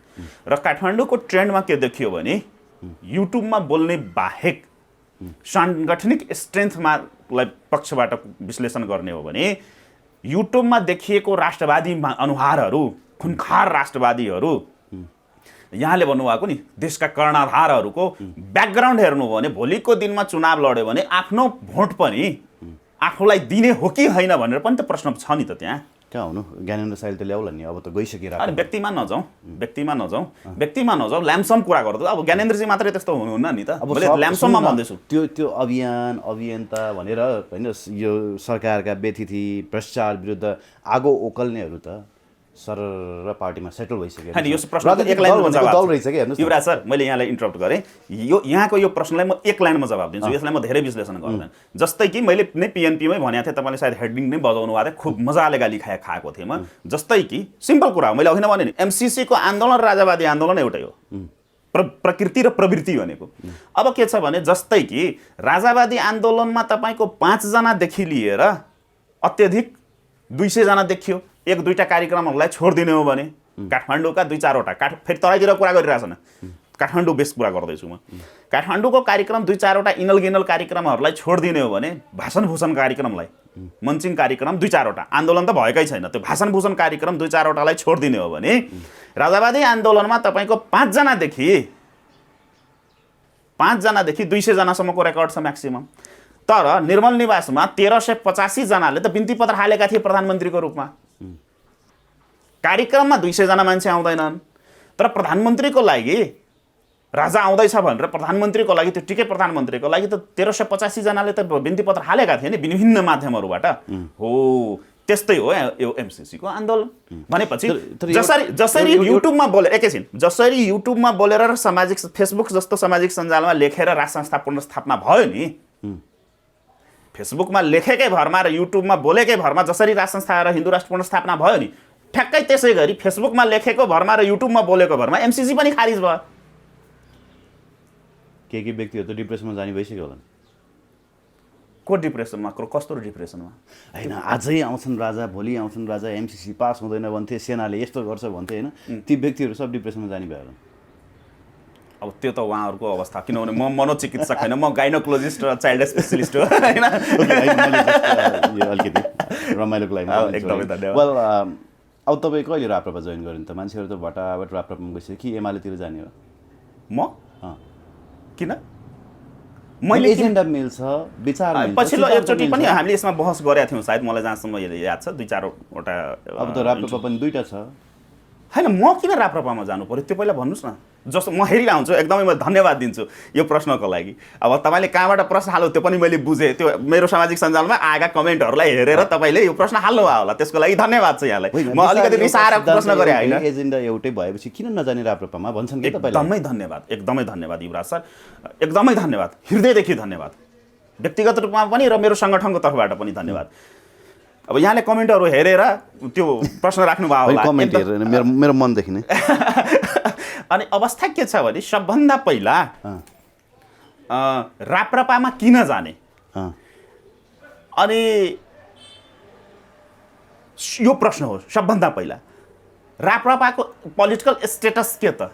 A: र काठमाडौँको ट्रेन्डमा के देखियो भने युट्युबमा बोल्ने बाहेक साङ्गठनिक स्ट्रेन्थमा पक्षबाट विश्लेषण गर्ने हो भने युट्युबमा देखिएको राष्ट्रवादी अनुहारहरू, खुनखार राष्ट्रवादीहरू, यहाँले भन्नुभएको नि देशका कर्णाधारहरूको ब्याकग्राउन्ड हेर्नु हो भने भोलिको दिनमा चुनाव लड्यो भने आफ्नो भोट पनि आफूलाई दिने हो कि होइन भनेर पनि त प्रश्न छ नि त। त्यहाँ
B: कहाँ हुनु ज्ञानेन्द्र साइल त ल्याउला नि, अब त गइसकेर।
A: अनि व्यक्तिमा नजाउँ ल्याम्सम कुरा गर्छु। अब ज्ञानेन्द्रजी मात्रै त्यस्तो हुनुहुन्न नि त, मैले ल्याम्सममा भन्दैछु।
B: त्यो अभियन्ता भनेर होइन, यो सरकारका व्यतिथि भ्रष्टाचार विरुद्ध आगो ओकल्नेहरू त सर र पार्टीमा सेटल भइसक्यो।
A: होइन, यो प्रश्न एक लाइनमा जवाब
B: दल रहेछ कि हेर्नुहोस्
A: युवराज सर, मैले यहाँलाई इन्टरप्ट गरेँ। यहाँको यो प्रश्नलाई म एक लाइनमा जवाब दिन्छु, यसलाई म धेरै विश्लेषण गर्दैन। जस्तै कि मैले नै पिएनपीमै भनेको थिएँ, तपाईँले सायद हेडिङ नै बजाउनु भएको थियो, खुब मजाले गाली खाएको थिएँ म। जस्तै कि सिम्पल कुरा हो, मैले अघि नै भने नि एमसिसीको आन्दोलन र राजावादी आन्दोलन एउटै हो, प्रकृति र प्रवृत्ति भनेको। अब के छ भने जस्तै कि राजावादी आन्दोलनमा तपाईँको 5 जनादेखि लिएर अत्यधिक 200 जना देखियो। 1-2टा कार्यक्रमहरूलाई छोडिदिने हो भने काठमाडौँका 2-4वटा फेरि तराईतिर कुरा गरिरहेछन्, काठमाडौँ बेस कुरा गर्दैछु म। काठमाडौँको कार्यक्रम 2-4वटा इनल कार्यक्रमहरूलाई छोडिदिने हो भने भाषणभूषण कार्यक्रमलाई, मञ्चिङ कार्यक्रम 2-4वटा, आन्दोलन त भएकै छैन, त्यो भाषणभूषण कार्यक्रम 2-4वटालाई छोडिदिने हो भने राजावादी आन्दोलनमा तपाईँको 5 जनादेखि 200 जनासम्मको रेकर्ड छ म्याक्सिमम। तर निर्मल निवासमा 1385 जनाले त बिन्ती पत्र हालेका थिए प्रधानमन्त्रीको रूपमा। कार्यक्रममा 200 जना मान्छे आउँदैनन्, तर प्रधानमन्त्रीको लागि राजा आउँदैछ भनेर प्रधानमन्त्रीको लागि, त्यो टिके प्रधानमन्त्रीको लागि त 1385 जनाले त बिन्ती पत्र हालेका थिए नि विभिन्न माध्यमहरूबाट। हो त्यस्तै हो यो एमसिसीको आन्दोलन भनेपछि। जसरी युट्युबमा बोलेर एकैछिन, जसरी युट्युबमा बोलेर र सामाजिक फेसबुक जस्तो सामाजिक सञ्जालमा लेखेर राष्ट्र संस्था पुनर्स्थापना भयो नि, फेसबुकमा लेखेकै भरमा र युट्युबमा बोलेकै भरमा जसरी राष्ट्र संस्था र हिन्दू राष्ट्र पुनर्स्थापना भयो नि, ठ्याक्कै त्यसै गरी फेसबुकमा लेखेको भरमा र युट्युबमा बोलेको भरमा एमसिसी पनि खारिज भयो।
B: के व्यक्तिहरू त डिप्रेसनमा जाने भइसक्यो होला।
A: को डिप्रेसनमा, कस्तो डिप्रेसनमा?
B: होइन, आजै आउँछन् राजा, भोलि आउँछन् राजा, एमसिसी पास हुँदैन भन्थे, सेनाले यस्तो गर्छ भन्थे, होइन ती व्यक्तिहरू सब डिप्रेसनमा जाने भयो होला।
A: अब त्यो त उहाँहरूको अवस्था, किनभने म मनोचिकित्सक होइन, म गाइनोकोलोजिस्ट र चाइल्ड स्पेसलिस्ट हो होइन।
B: अलिकति रमाइलोको लागि
A: एकदमै धन्यवाद।
B: वेल, अब तपाईँ कहिले राप्रपा जोइन गर्नु त? मान्छेहरू त भटाभट राप्रपामा गइसक्यो कि एमालेतिर जाने हो?
A: म किन?
B: मैले एजेन्डा मिल्छ, विचार मिल्छ।
A: पछिल्लो एकचोटि पनि हामीले यसमा बहस गरेका थियौँ सायद, मलाई जहाँसम्म याद छ 2-4वटा।
B: अब त राप्रपा पनि 2टा छ।
A: होइन, म किन राप्रपामा जानु पर्यो त्यो पहिला भन्नुहोस् न। जस्तो म हेरिरहन्छु, एकदमै म धन्यवाद दिन्छु यो प्रश्नको लागि। अब तपाईँले कहाँबाट प्रश्न हाल्नु त्यो पनि मैले बुझेँ, त्यो मेरो सामाजिक सञ्जालमा आएका कमेन्टहरूलाई हेरेर तपाईँले यो प्रश्न हाल्नुभयो होला, त्यसको लागि धन्यवाद छ यहाँलाई। म अलिकति रिसाएर प्रश्न गरेँ होइन।
B: एजेन्डा एउटै भएपछि किन नजाने राप्रपामा भन्छन् कि तपाईँले?
A: एकदमै धन्यवाद युवराज सर, एकदमै धन्यवाद, हृदयदेखि धन्यवाद, व्यक्तिगत रूपमा पनि र मेरो सङ्गठनको तर्फबाट पनि धन्यवाद। अब यहाँले कमेन्टहरू हेरेर त्यो प्रश्न राख्नुभयो होला,
B: कमेन्ट हेरेर मेरो मनदेखि नै।
A: अनि अवस्था के छ भने सबभन्दा पहिला राप्रपामा किन जाने, अनि यो प्रश्न हो सबभन्दा पहिला। राप्रपाको पोलिटिकल स्टेटस के त?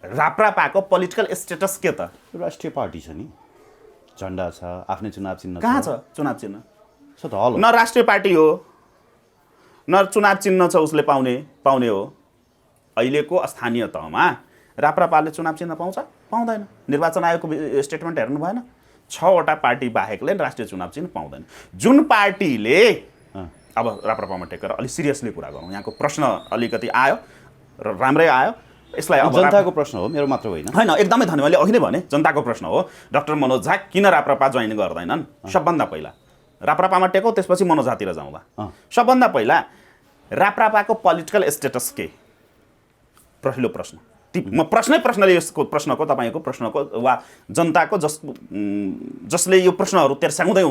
A: राप्रपाको पोलिटिकल स्टेटस के त?
B: राष्ट्रिय पार्टी छ नि, झन्डा छ, आफ्नै चुनाव चिन्ह छ।
A: कहाँ छ चुनाव चिन्ह?
B: न
A: राष्ट्रिय पार्टी हो न चुनाव चिन्ह छ उसले पाउने हो। अहिलेको स्थानीय तहमा राप्रपाले चुनाव चिन्ह पाउँछ? पाउँदैन। निर्वाचन आयोगको स्टेटमेन्ट हेर्नु भएन? 6वटा पार्टी बाहेकले राष्ट्रिय चुनाव चिन्ह पाउँदैन। जुन पार्टीले अब राप्रपामा टेकेर अलिक सिरियसली कुरा गरौँ, यहाँको प्रश्न अलिकति आयो र राम्रै आयो। यसलाई अब
B: जनताको प्रश्न हो, मेरो मात्र होइन।
A: होइन, एकदमै धन्यवाद, अघि नै भने जनताको प्रश्न हो। डाक्टर मनोज झा किन राप्रपा जोइन गर्दैनन्? सबभन्दा पहिला राप्रपामा टेकौँ त्यसपछि मनोजातिर जाउँला। सबभन्दा पहिला राप्रपाको पोलिटिकल स्टेटस के? पहिलो प्रश्न। म प्रश्नले यसको प्रश्नको तपाईँको प्रश्नको वा जनताको जसले यो प्रश्नहरू तेर्स्याउँदै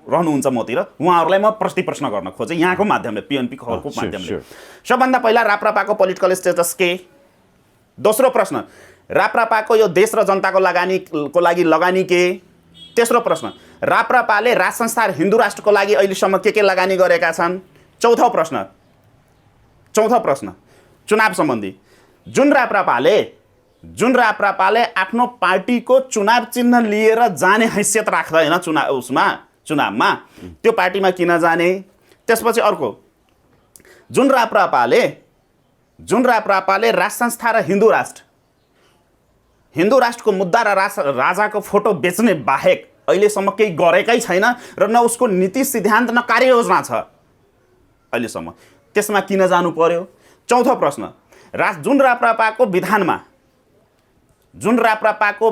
A: रहनुहुन्छ मतिर उहाँहरूलाई म प्रश्न गर्न खोजेँ यहाँको माध्यमले, पिएनपी खबरको माध्यमले। सबभन्दा पहिला राप्रपाको पोलिटिकल स्टेटस के? दोस्रो प्रश्न, राप्रपाको यो देश र जनताको लागि लगानी के? तेस्रो प्रश्न, राप्रपाले राज संस्था हिन्दू राष्ट्रको लागि अहिलेसम्म के लगानी गरेका छन्? चौथो प्रश्न चुनाव सम्बन्धी। जुन राप्रपाले आफ्नो पार्टीको चुनाव चिन्ह लिएर जाने हैसियत राख्दैन चुनावमा त्यो पार्टीमा किन जाने? त्यसपछि अर्को, जुन राप्रपाले राज संस्था र हिन्दू राष्ट्रको मुद्दा र राजाको फोटो बेच्ने बाहेक अहिलेसम्म केही गरेकै छैन र न उसको नीति सिद्धान्त न कार्ययोजना छ अहिलेसम्म, त्यसमा किन जानु पर्यो? चौथो प्रश्न, जुन राप्रपाको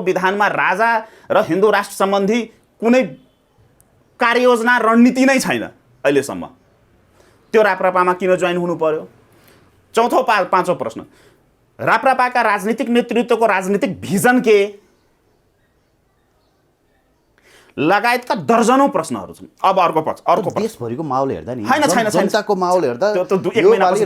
A: विधानमा राजा र हिन्दू राष्ट्र सम्बन्धी कुनै कार्ययोजना रणनीति नै छैन अहिलेसम्म, त्यो राप्रपामा किन जोइन हुनु पर्यो? पाँचौँ प्रश्न, राप्रपाका राजनीतिक नेतृत्वको राजनीतिक भिजन के? लगायतका दर्जनौं प्रश्नहरू छन्। अब अर्को
B: देशभरिको माहौल हेर्दा नि
A: छैन
B: जनताको माहौल हेर्दा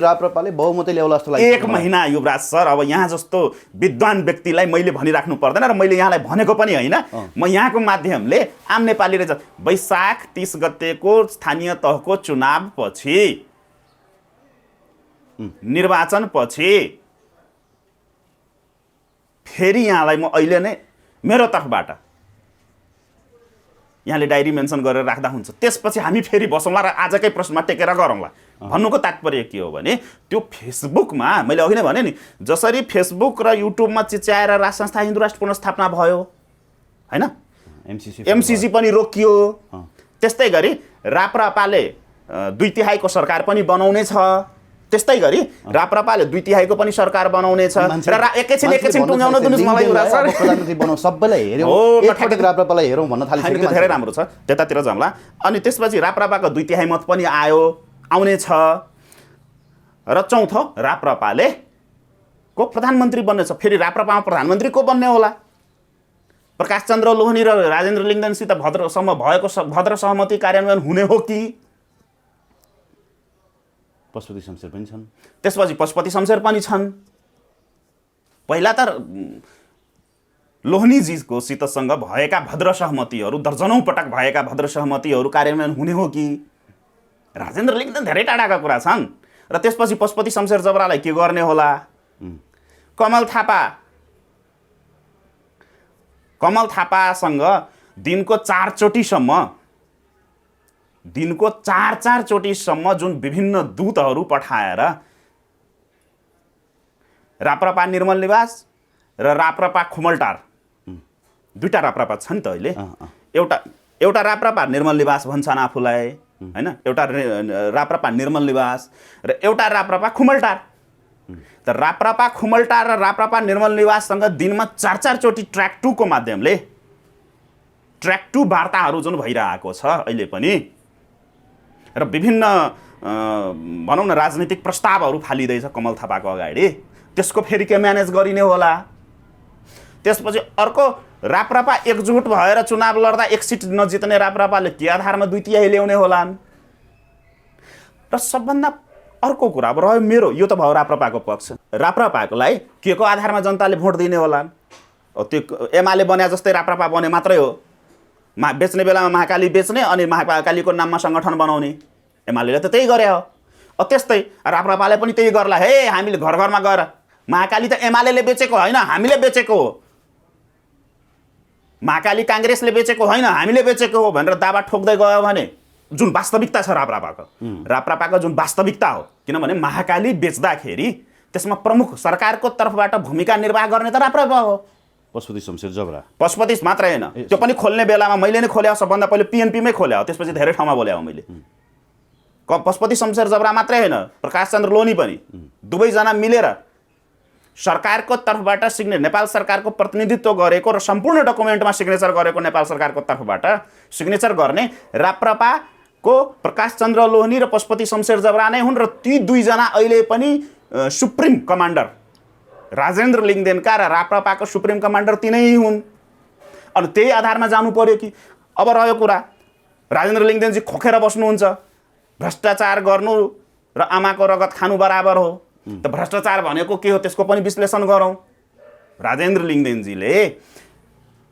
B: राप्रपाले बहुमतै ल्याउला जस्तो लाग्छ।
A: एक महिना युवराज सर, अब यहाँ जस्तो विद्वान व्यक्तिलाई मैले भनिराख्नु पर्दैन र मैले यहाँलाई भनेको पनि होइन। म यहाँको माध्यमले आम नेपालीले वैशाख 30 गतेको स्थानीय तहको चुनाव पछि, निर्वाचन पछि फेरि यहाँलाई म अहिले नै मेरो तर्फबाट यहाँले डायरी मेन्सन गरेर राख्दा हुन्छ, त्यसपछि हामी फेरि बसौँला र आजकै प्रश्नमा टेकेर गरौँला। भन्नुको तात्पर्य के हो भने त्यो फेसबुकमा मैले अघि नै भने नि, जसरी फेसबुक र युट्युबमा चिच्याएर राज संस्था हिन्दू राष्ट्र पुनर्स्थापना भयो हैन, एमसीसी पनि रोकियो, त्यस्तै गरी राप्रपाले 2/3 को सरकार पनि बनाउने छ, त्यस्तै गरी राप्रपाले 2/3 पनि सरकार बनाउने छ र एकैछिन टुङ्गाउन दिनुस् मलाई युवराज सर,
B: प्रधानमन्त्री बनाउँ सबैलाई हेर्यौ एकपटक राप्रपालाई हेरौँ भन्न थालिसक्यो।
A: धेरै राम्रो छ, त्यतातिर जाउँला। अनि त्यसपछि राप्रपाको 2/3 मत पनि आउने छ र चौथो, राप्रपाले को प्रधानमन्त्री बन्ने छ। फेरि राप्रपामा प्रधानमन्त्री को बन्ने होला? प्रकाश चन्द्र लोहनी र राजेन्द्र लिङ्गदेनसित भद्र सहमति कार्यान्वयन हुने हो कि?
B: पशुपति शमशेर पनि छन्,
A: त्यसपछि पशुपति शमशेर पनि छन्। पहिला त लोहनीजीको सितसँग भएका भद्र सहमतिहरू, दर्जनौं पटक भएका भद्र सहमतिहरू कार्यान्वयन हुने हो कि? राजेन्द्र लिङ्गदेन धेरै टाढाका कुरा छन् र त्यसपछि पशुपति शमशेर जबरालाई के गर्ने होला? कमल थापासँग दिनको 4 चोटिसम्म जुन विभिन्न दूतहरू पठाएर राप्रपा निर्मल निवास र राप्रपा खुमलटार, दुईटा राप्रपा छ नि त अहिले, एउटा राप्रपा निर्मल निवास भन्छन् आफूलाई हैन, एउटा राप्रपा निर्मल निवास र एउटा राप्रपा खुमलटार। त राप्रपा खुमलटार र राप्रपा निर्मल निवाससँग दिनमा 4 चोटि ट्र्याक 2 को माध्यमले ट्र्याक 2 वार्ताहरू जुन भइरहेको छ अहिले पनि र विभिन्न भनौँ न राजनीतिक प्रस्तावहरू फालिँदैछ कमल थापाको अगाडि, त्यसको फेरि के म्यानेज गरिने होला? त्यसपछि अर्को, राप्रपा एकजुट भएर चुनाव लड्दा 1 सिट नजित्ने राप्रपाले के आधारमा 2/3 ल्याउने होलान्? र सबभन्दा अर्को कुरा अब रह्यो मेरो, यो त भयो राप्रपाको पक्ष, राप्रपाकोलाई के को आधारमा जनताले भोट दिने होलान्? त्यो एमाले बन्या जस्तै राप्रपा बने मात्रै हो, बेच्ने बेलामा महाकाली बेच्ने अनि महाकालीको नाममा सङ्गठन बनाउने, एमाले त त्यही गरे हो। त्यस्तै राप्रपाले पनि त्यही गर्ला, हे हामीले घर घरमा गएर महाकाली त एमाले बेचेको होइन हामीले बेचेको हो, महाकाली काङ्ग्रेसले बेचेको होइन हामीले बेचेको हो भनेर दावा ठोक्दै गयो भने जुन वास्तविकता छ राप्रपाको जुन वास्तविकता हो, किनभने महाकाली बेच्दाखेरि त्यसमा प्रमुख सरकारको तर्फबाट भूमिका निर्वाह गर्ने त राप्रपा हो।
B: पशुपति शमशेर जबरा,
A: पशुपति मात्रै होइन, त्यो पनि खोल्ने बेलामा मैले नै खोल्या, सबभन्दा पहिले पिएनपीमै खोल्या, त्यसपछि धेरै ठाउँमा बोल्या हो मैले। पशुपति शमशेर जबरा मात्रै होइन, प्रकाश चन्द्र लोहनी पनि, दुवैजना मिलेर सरकारको तर्फबाट नेपाल सरकारको प्रतिनिधित्व गरेको र सम्पूर्ण डकुमेन्टमा सिग्नेचर गरेको नेपाल सरकारको तर्फबाट सिग्नेचर गर्ने राप्रपाको प्रकाश चन्द्र लोहनी र पशुपति शमशेर जबरा नै हुन् र ती दुईजना अहिले पनि सुप्रिम कमान्डर राजेन्द्र लिङ्गदेनका र राप्रपाको सुप्रिम कमान्डर तिनै हुन्। अनि त्यही आधारमा जानु पर्यो कि अब रह्यो कुरा राजेन्द्र लिङ्गदेनजी खोकेर बस्नुहुन्छ, भ्रष्टाचार गर्नु र आमाको रगत खानु बराबर हो, त भ्रष्टाचार भनेको के हो त्यसको पनि विश्लेषण गरौँ। राजेन्द्र लिङ्गदेनजीले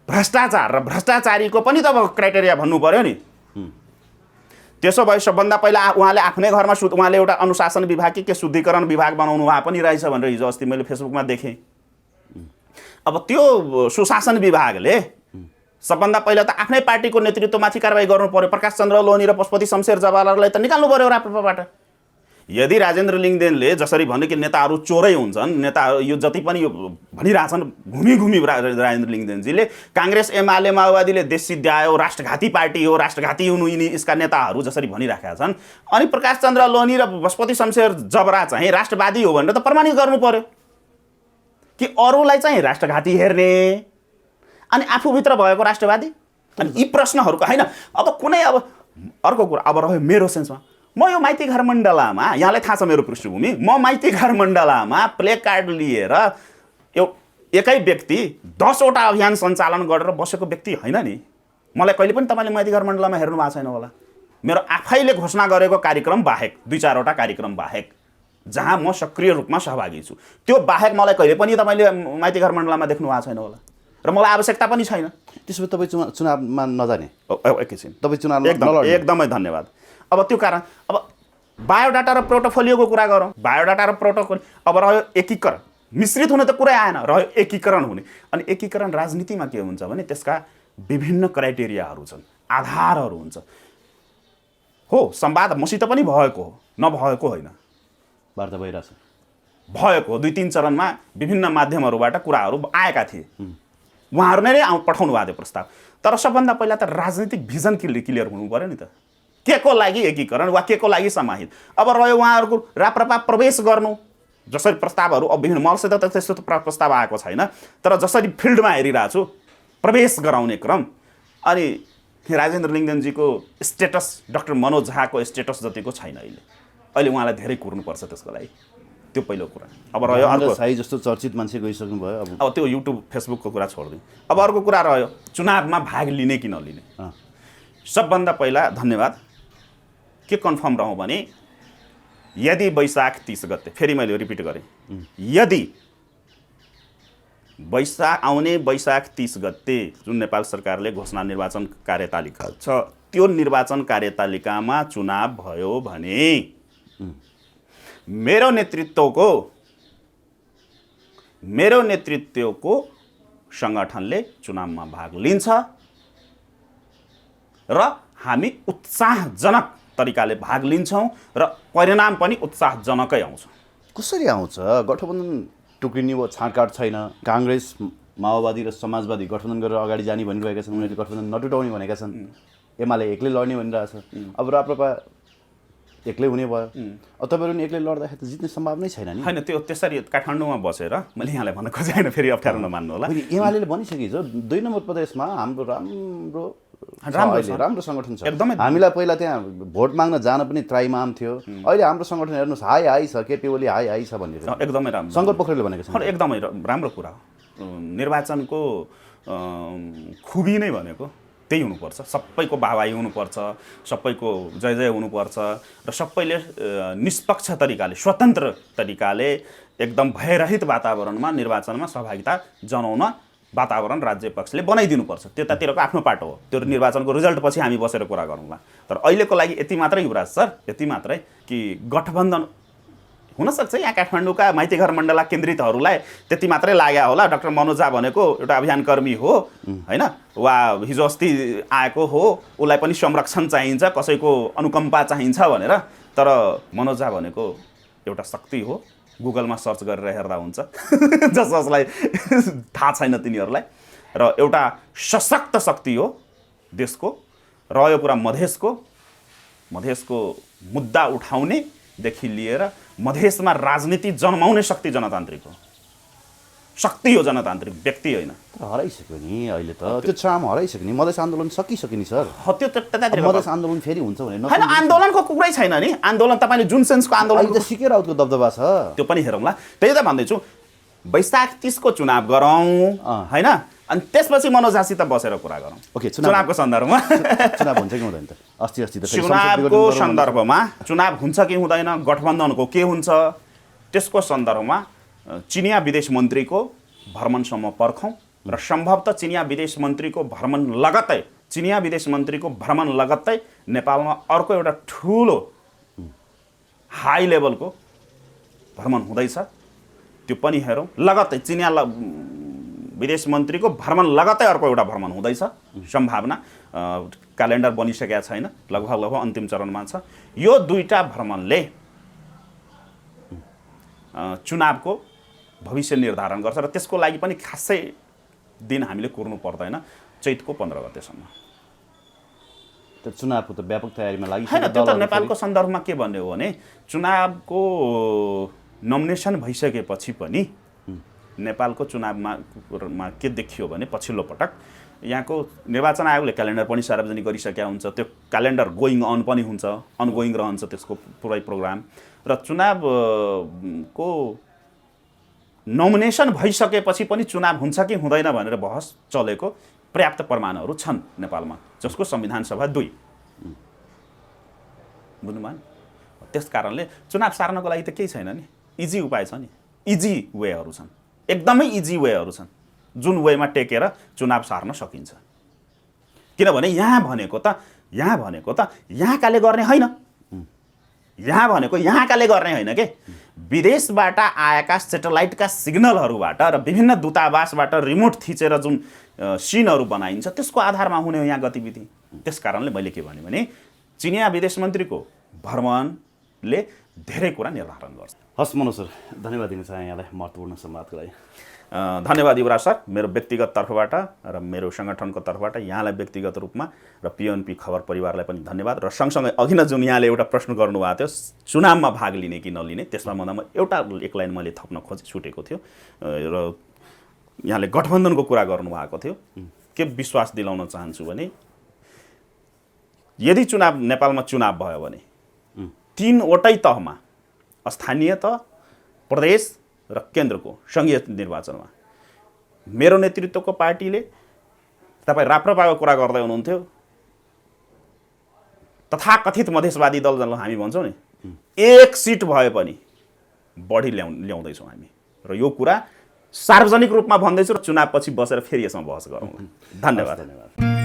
A: भ्रष्टाचार र भ्रष्टाचारीको पनि त अब क्राइटेरिया भन्नु पर्यो नि। त्यसो भए सबभन्दा पहिला उहाँले आफ्नै घरमा उहाँले एउटा अनुशासन विभाग के शुद्धिकरण विभाग बनाउनु उहाँ पनि रहेछ भनेर हिजो अस्ति मैले फेसबुकमा देखेँ। अब त्यो सुशासन विभागले सबभन्दा पहिला त आफ्नै पार्टीको नेतृत्वमाथि कारबाही गर्नु पर्यो। प्रकाश चन्द्र लोहनी र पशुपति शमशेर जवालालाई त निकाल्नु पर्यो राप्रपाबाट। यदि राजेन्द्र लिङ्गदेनले जसरी भन्यो कि नेताहरू चोरै हुन्छन्, नेताहरू यो जति पनि यो भनिरहेछन् घुमी राजेन्द्र लिङ्गदेनजीले काङ्ग्रेस एमाले माओवादीले देश सिद्ध्यायो, राष्ट्रघाती पार्टी हो, राष्ट्रघाती हुनु यिनी यसका नेताहरू जसरी भनिराखेका छन्, अनि प्रकाश चन्द्र लोहनी र पशुपति शमशेर जबरा चाहिँ राष्ट्रवादी हो भनेर त प्रमाणित गर्नु पर्यो कि अरूलाई चाहिँ राष्ट्रघाती हेर्ने अनि आफूभित्र भएको राष्ट्रवादी। अनि यी प्रश्नहरूको होइन अब कुनै अब अर्को कुरा अब रह्यो मेरो सेन्समा, म यो माइती घर मण्डलामा, यहाँलाई थाहा छ मेरो पृष्ठभूमि, म माइती घर मण्डलामा प्ले कार्ड लिएर एकै व्यक्ति 10वटा अभियान सञ्चालन गरेर बसेको व्यक्ति होइन नि। मलाई कहिले पनि तपाईँले माइती घर मण्डलामा हेर्नु भएको छैन होला। मेरो आफैले घोषणा गरेको कार्यक्रम बाहेक 2-4वटा कार्यक्रम बाहेक जहाँ म सक्रिय रूपमा सहभागी छु, त्यो बाहेक मलाई कहिले पनि तपाईँले माइती घर मण्डलामा देख्नु भएको छैन होला र मलाई आवश्यकता पनि छैन।
B: त्यसो भए तपाईँ चुनावमा नजाने?
A: एकैछिन,
B: तपाईँ चुनाव
A: एकदमै धन्यवाद। अब त्यो कारण अब बायोडाटा र पोर्टफोलियोको कुरा गरौँ। बायोडाटा र प्रोटोकल अब रह्यो एकीकरण, मिश्रित हुने त कुरै आएन, रह्यो एकीकरण हुने। अनि एकीकरण राजनीतिमा के हुन्छ भने त्यसका विभिन्न क्राइटेरियाहरू छन्, आधारहरू हुन्छ। हो संवाद मसित पनि भएको हो, नभएको होइन,
B: वार्ता भइरहेछ,
A: भएको हो। 2-3 चरणमा विभिन्न माध्यमहरूबाट कुराहरू आएका थिए, उहाँहरू नै पठाउनु भएको थियो प्रस्ताव। तर सबभन्दा पहिला त राजनीतिक भिजन क्लियर हुनु पर्यो नि त, के को लागि एकीकरण वा के को लागि समाहित। अब रह्यो उहाँहरूको राप्रपा प्रवेश गर्नु, जसरी प्रस्तावहरू अब विभिन्न मलसित त त्यस्तो प्रस्ताव आएको छैन, तर जसरी फिल्डमा हेरिरहेको छु प्रवेश गराउने क्रम। अनि राजेन्द्र लिङ्गदेनजीको स्टेटस डाक्टर मनोज झाको स्टेटस जतिको छैन अहिले उहाँलाई धेरै कुर्नुपर्छ त्यसको लागि, त्यो पहिलो कुरा। अब रह्यो अर्को
B: साई जस्तो चर्चित मान्छे गइसक्नु भयो,
A: अब त्यो युट्युब फेसबुकको कुरा छोडिदिउँ। अब अर्को कुरा रह्यो चुनावमा भाग लिने कि नलिने। सबभन्दा पहिला धन्यवाद के कन्फर्म रहौँ भने यदि वैशाख 30 गते, फेरि मैले रिपिट गरेँ, यदि आउने वैशाख 30 गते जुन नेपाल सरकारले घोषणा निर्वाचन कार्यतालिका छ त्यो निर्वाचन कार्यतालिकामा चुनाव भयो भने मेरो नेतृत्वको सङ्गठनले चुनावमा भाग लिन्छ र हामी उत्साहजनक तरिकाले भाग लिन्छौँ र परिणाम पनि उत्साहजनकै आउँछ।
B: कसरी आउँछ? गठबन्धन टुक्रिने वा छाँटकाट छैन। काङ्ग्रेस माओवादी र समाजवादी गठबन्धन गरेर अगाडि जाने भनिरहेका छन्, उनीहरूले गठबन्धन नटुटाउने भनेका छन्। एमाले एक्लै लड्ने भनिरहेछ, अब राप्रपा एक्लै हुने भयो। अब तपाईँहरू एक्लै लड्दाखेरि त जित्ने सम्भावनै छैन नि।
A: होइन, त्यो त्यसरी काठमाडौँमा बसेर मैले यहाँलाई भन्न खोजेँ होइन, फेरि अप्ठ्यारो नमान्नु होला।
B: एमाले भनिसकेको छ 2 नम्बर प्रदेशमा हाम्रो राम्रो सङ्गठन छ। हामीलाई पहिला त्यहाँ भोट माग्न जान पनि त्राइमाम थियो, अहिले हाम्रो सङ्गठन हेर्नुहोस् हाई छ, केपी ओली हाई छ भन्ने
A: एकदमै राम्रो
B: शङ्कर पोखरेलले भनेको छ।
A: एकदमै राम्रो कुरा हो। निर्वाचनको खुबी नै भनेको त्यही हुनुपर्छ, सबैको वाहवाही हुनुपर्छ, सबैको जय जय हुनुपर्छ र सबैले निष्पक्ष तरिकाले स्वतन्त्र तरिकाले एकदम भयरहित वातावरणमा निर्वाचनमा सहभागिता जनाउन वातावरण राज्य पक्षले बनाइदिनुपर्छ। त्यतातिरको आफ्नो पाटो हो, त्यो निर्वाचनको रिजल्ट पछि हामी बसेर कुरा गरौँला। तर अहिलेको लागि यति मात्रै युवराज सर, यति मात्रै कि गठबन्धन हुनसक्छ यहाँ काठमाडौँका माइतीघर मण्डला केन्द्रितहरूलाई त्यति मात्रै लाग्यो होला। डाक्टर मनोज झा भनेको एउटा अभियानकर्मी हो होइन, वा हिजो अस्ति आएको हो, उसलाई पनि संरक्षण चाहिन्छ, कसैको अनुकम्पा चाहिन्छ भनेर। तर मनोज झा भनेको एउटा शक्ति हो, गुगलमा सर्च गरेर हेर्दा हुन्छ जसलाई थाहा छैन तिनीहरूलाई। र एउटा सशक्त शक्ति हो देशको। रह्यो कुरा मधेसको मुद्दा उठाउनेदेखि लिएर मधेसमा राजनीति जन्माउने शक्ति जनतान्त्रिक हो। शक्ति हो जनतान्त्रिक व्यक्ति होइन।
B: हराइसक्यो नि अहिले त त्यो चाम हराइसक्यो नि। मधेस आन्दोलन सकिसक्यो नि सर।
A: त्यो त्यतातिर
B: मधेस आन्दोलन फेरि हुन्छ भने
A: होइन, आन्दोलनको कुरै छैन नि। आन्दोलन तपाईँले जुन सेन्सको आन्दोलन
B: अहिले त सिके राउतको दबदबा छ।
A: त्यो पनि हेरौँला। त्यही त भन्दैछु, वैशाख 30 को चुनाव गरौँ होइन, अनि त्यसपछि मनोजासित बसेर कुरा गरौँ।
B: ओके,
A: चुनावको सन्दर्भमा
B: चुनाव हुन्छ कि हुँदैन त? अस्ति त
A: चुनावको सन्दर्भमा चुनाव हुन्छ कि हुँदैन, गठबन्धनको के हुन्छ, त्यसको सन्दर्भमा चिनिया विदेश मन्त्रीको भ्रमणसम्म पर्खौँ र सम्भवतः चिनिया विदेश मन्त्रीको भ्रमण लगत्तै नेपालमा अर्को एउटा ठुलो हाई लेभलको भ्रमण हुँदैछ। त्यो पनि हेरौँ। लगत्तै चिनिया विदेश मन्त्रीको भ्रमण लगत्तै अर्को एउटा भ्रमण हुँदैछ सम्भावना। क्यालेन्डर बनिसकेका छैन, लगभग अन्तिम चरणमा छ। यो दुईटा भ्रमणले चुनावको भविष्य निर्धारण गर्छ र त्यसको लागि पनि खासै दिन हामीले कुर्नु पर्दैन, चैतको 15 गतेसम्म।
B: त्यो चुनावको त व्यापक तयारीमा लागि
A: होइन, त्यो त नेपालको सन्दर्भमा के भन्ने हो भने चुनावको नोमिनेसन भइसकेपछि पनि नेपालको चुनावमा के देखियो भने पछिल्लो पटक यहाँको निर्वाचन आयोगले क्यालेन्डर पनि सार्वजनिक गरिसकेका हुन्छ। त्यो क्यालेन्डर गोइङ अन पनि हुन्छ, अनगोइङ रहन्छ त्यसको पुरै प्रोग्राम। र चुनावको नोमिनेसन भइसकेपछि पनि चुनाव हुन्छ कि हुँदैन भनेर बहस चलेको पर्याप्त प्रमाणहरू छन् नेपालमा, जसको संविधान सभा 2 बुझ्नुभयो। त्यस कारणले चुनाव सार्नको लागि त केही छैन नि, इजी उपाय छ नि, इजी वेहरू छन्, एकदमै इजी वेहरू छन् जुन वेमा टेकेर चुनाव सार्न सकिन्छ। किनभने यहाँ भनेको त यहाँकाले गर्ने होइन, यहाँ भनेको यहाँकाले गर्ने होइन के, विदेशबाट आएका सेटेलाइटका सिग्नलहरूबाट र विभिन्न दूतावासबाट रिमोट थिचेर जुन सिनहरू बनाइन्छ त्यसको आधारमा हुने हो यहाँ गतिविधि। त्यस कारणले मैले के भने चिनिया विदेश मन्त्रीको भ्रमणले धेरै कुरा निर्धारण गर्छ।
B: हस् मनोज सर, धन्यवाद दिन चाहे यहाँलाई महत्त्वपूर्ण संवादको लागि।
A: धन्यवाद युवराज सर, मेरो व्यक्तिगत तर्फबाट र मेरो सङ्गठनको तर्फबाट यहाँलाई व्यक्तिगत रूपमा र पिएनपी खबर परिवारलाई पनि धन्यवाद। र सँगसँगै अघि नै जुन यहाँले एउटा प्रश्न गर्नुभएको थियो चुनावमा भाग लिने कि नलिने, त्यसमा म एउटा एक लाइन मैले थप्न छुटेको थियो र यहाँले गठबन्धनको कुरा गर्नुभएको थियो। के विश्वास दिलाउन चाहन्छु भने यदि नेपालमा चुनाव भयो भने 3वटै तहमा, स्थानीय तह, प्रदेश र केन्द्रको सङ्घीय निर्वाचनमा मेरो नेतृत्वको पार्टीले, तपाईँ राप्रपाको कुरा गर्दै हुनुहुन्थ्यो, तथाकथित मधेसवादी दल जसलाई हामी भन्छौँ नि, 1 सिट भए पनि बढी ल्याउँदैछौँ हामी। र यो कुरा सार्वजनिक रूपमा भन्दैछु र चुनावपछि बसेर फेरि यसमा बहस गरौँ। धन्यवाद।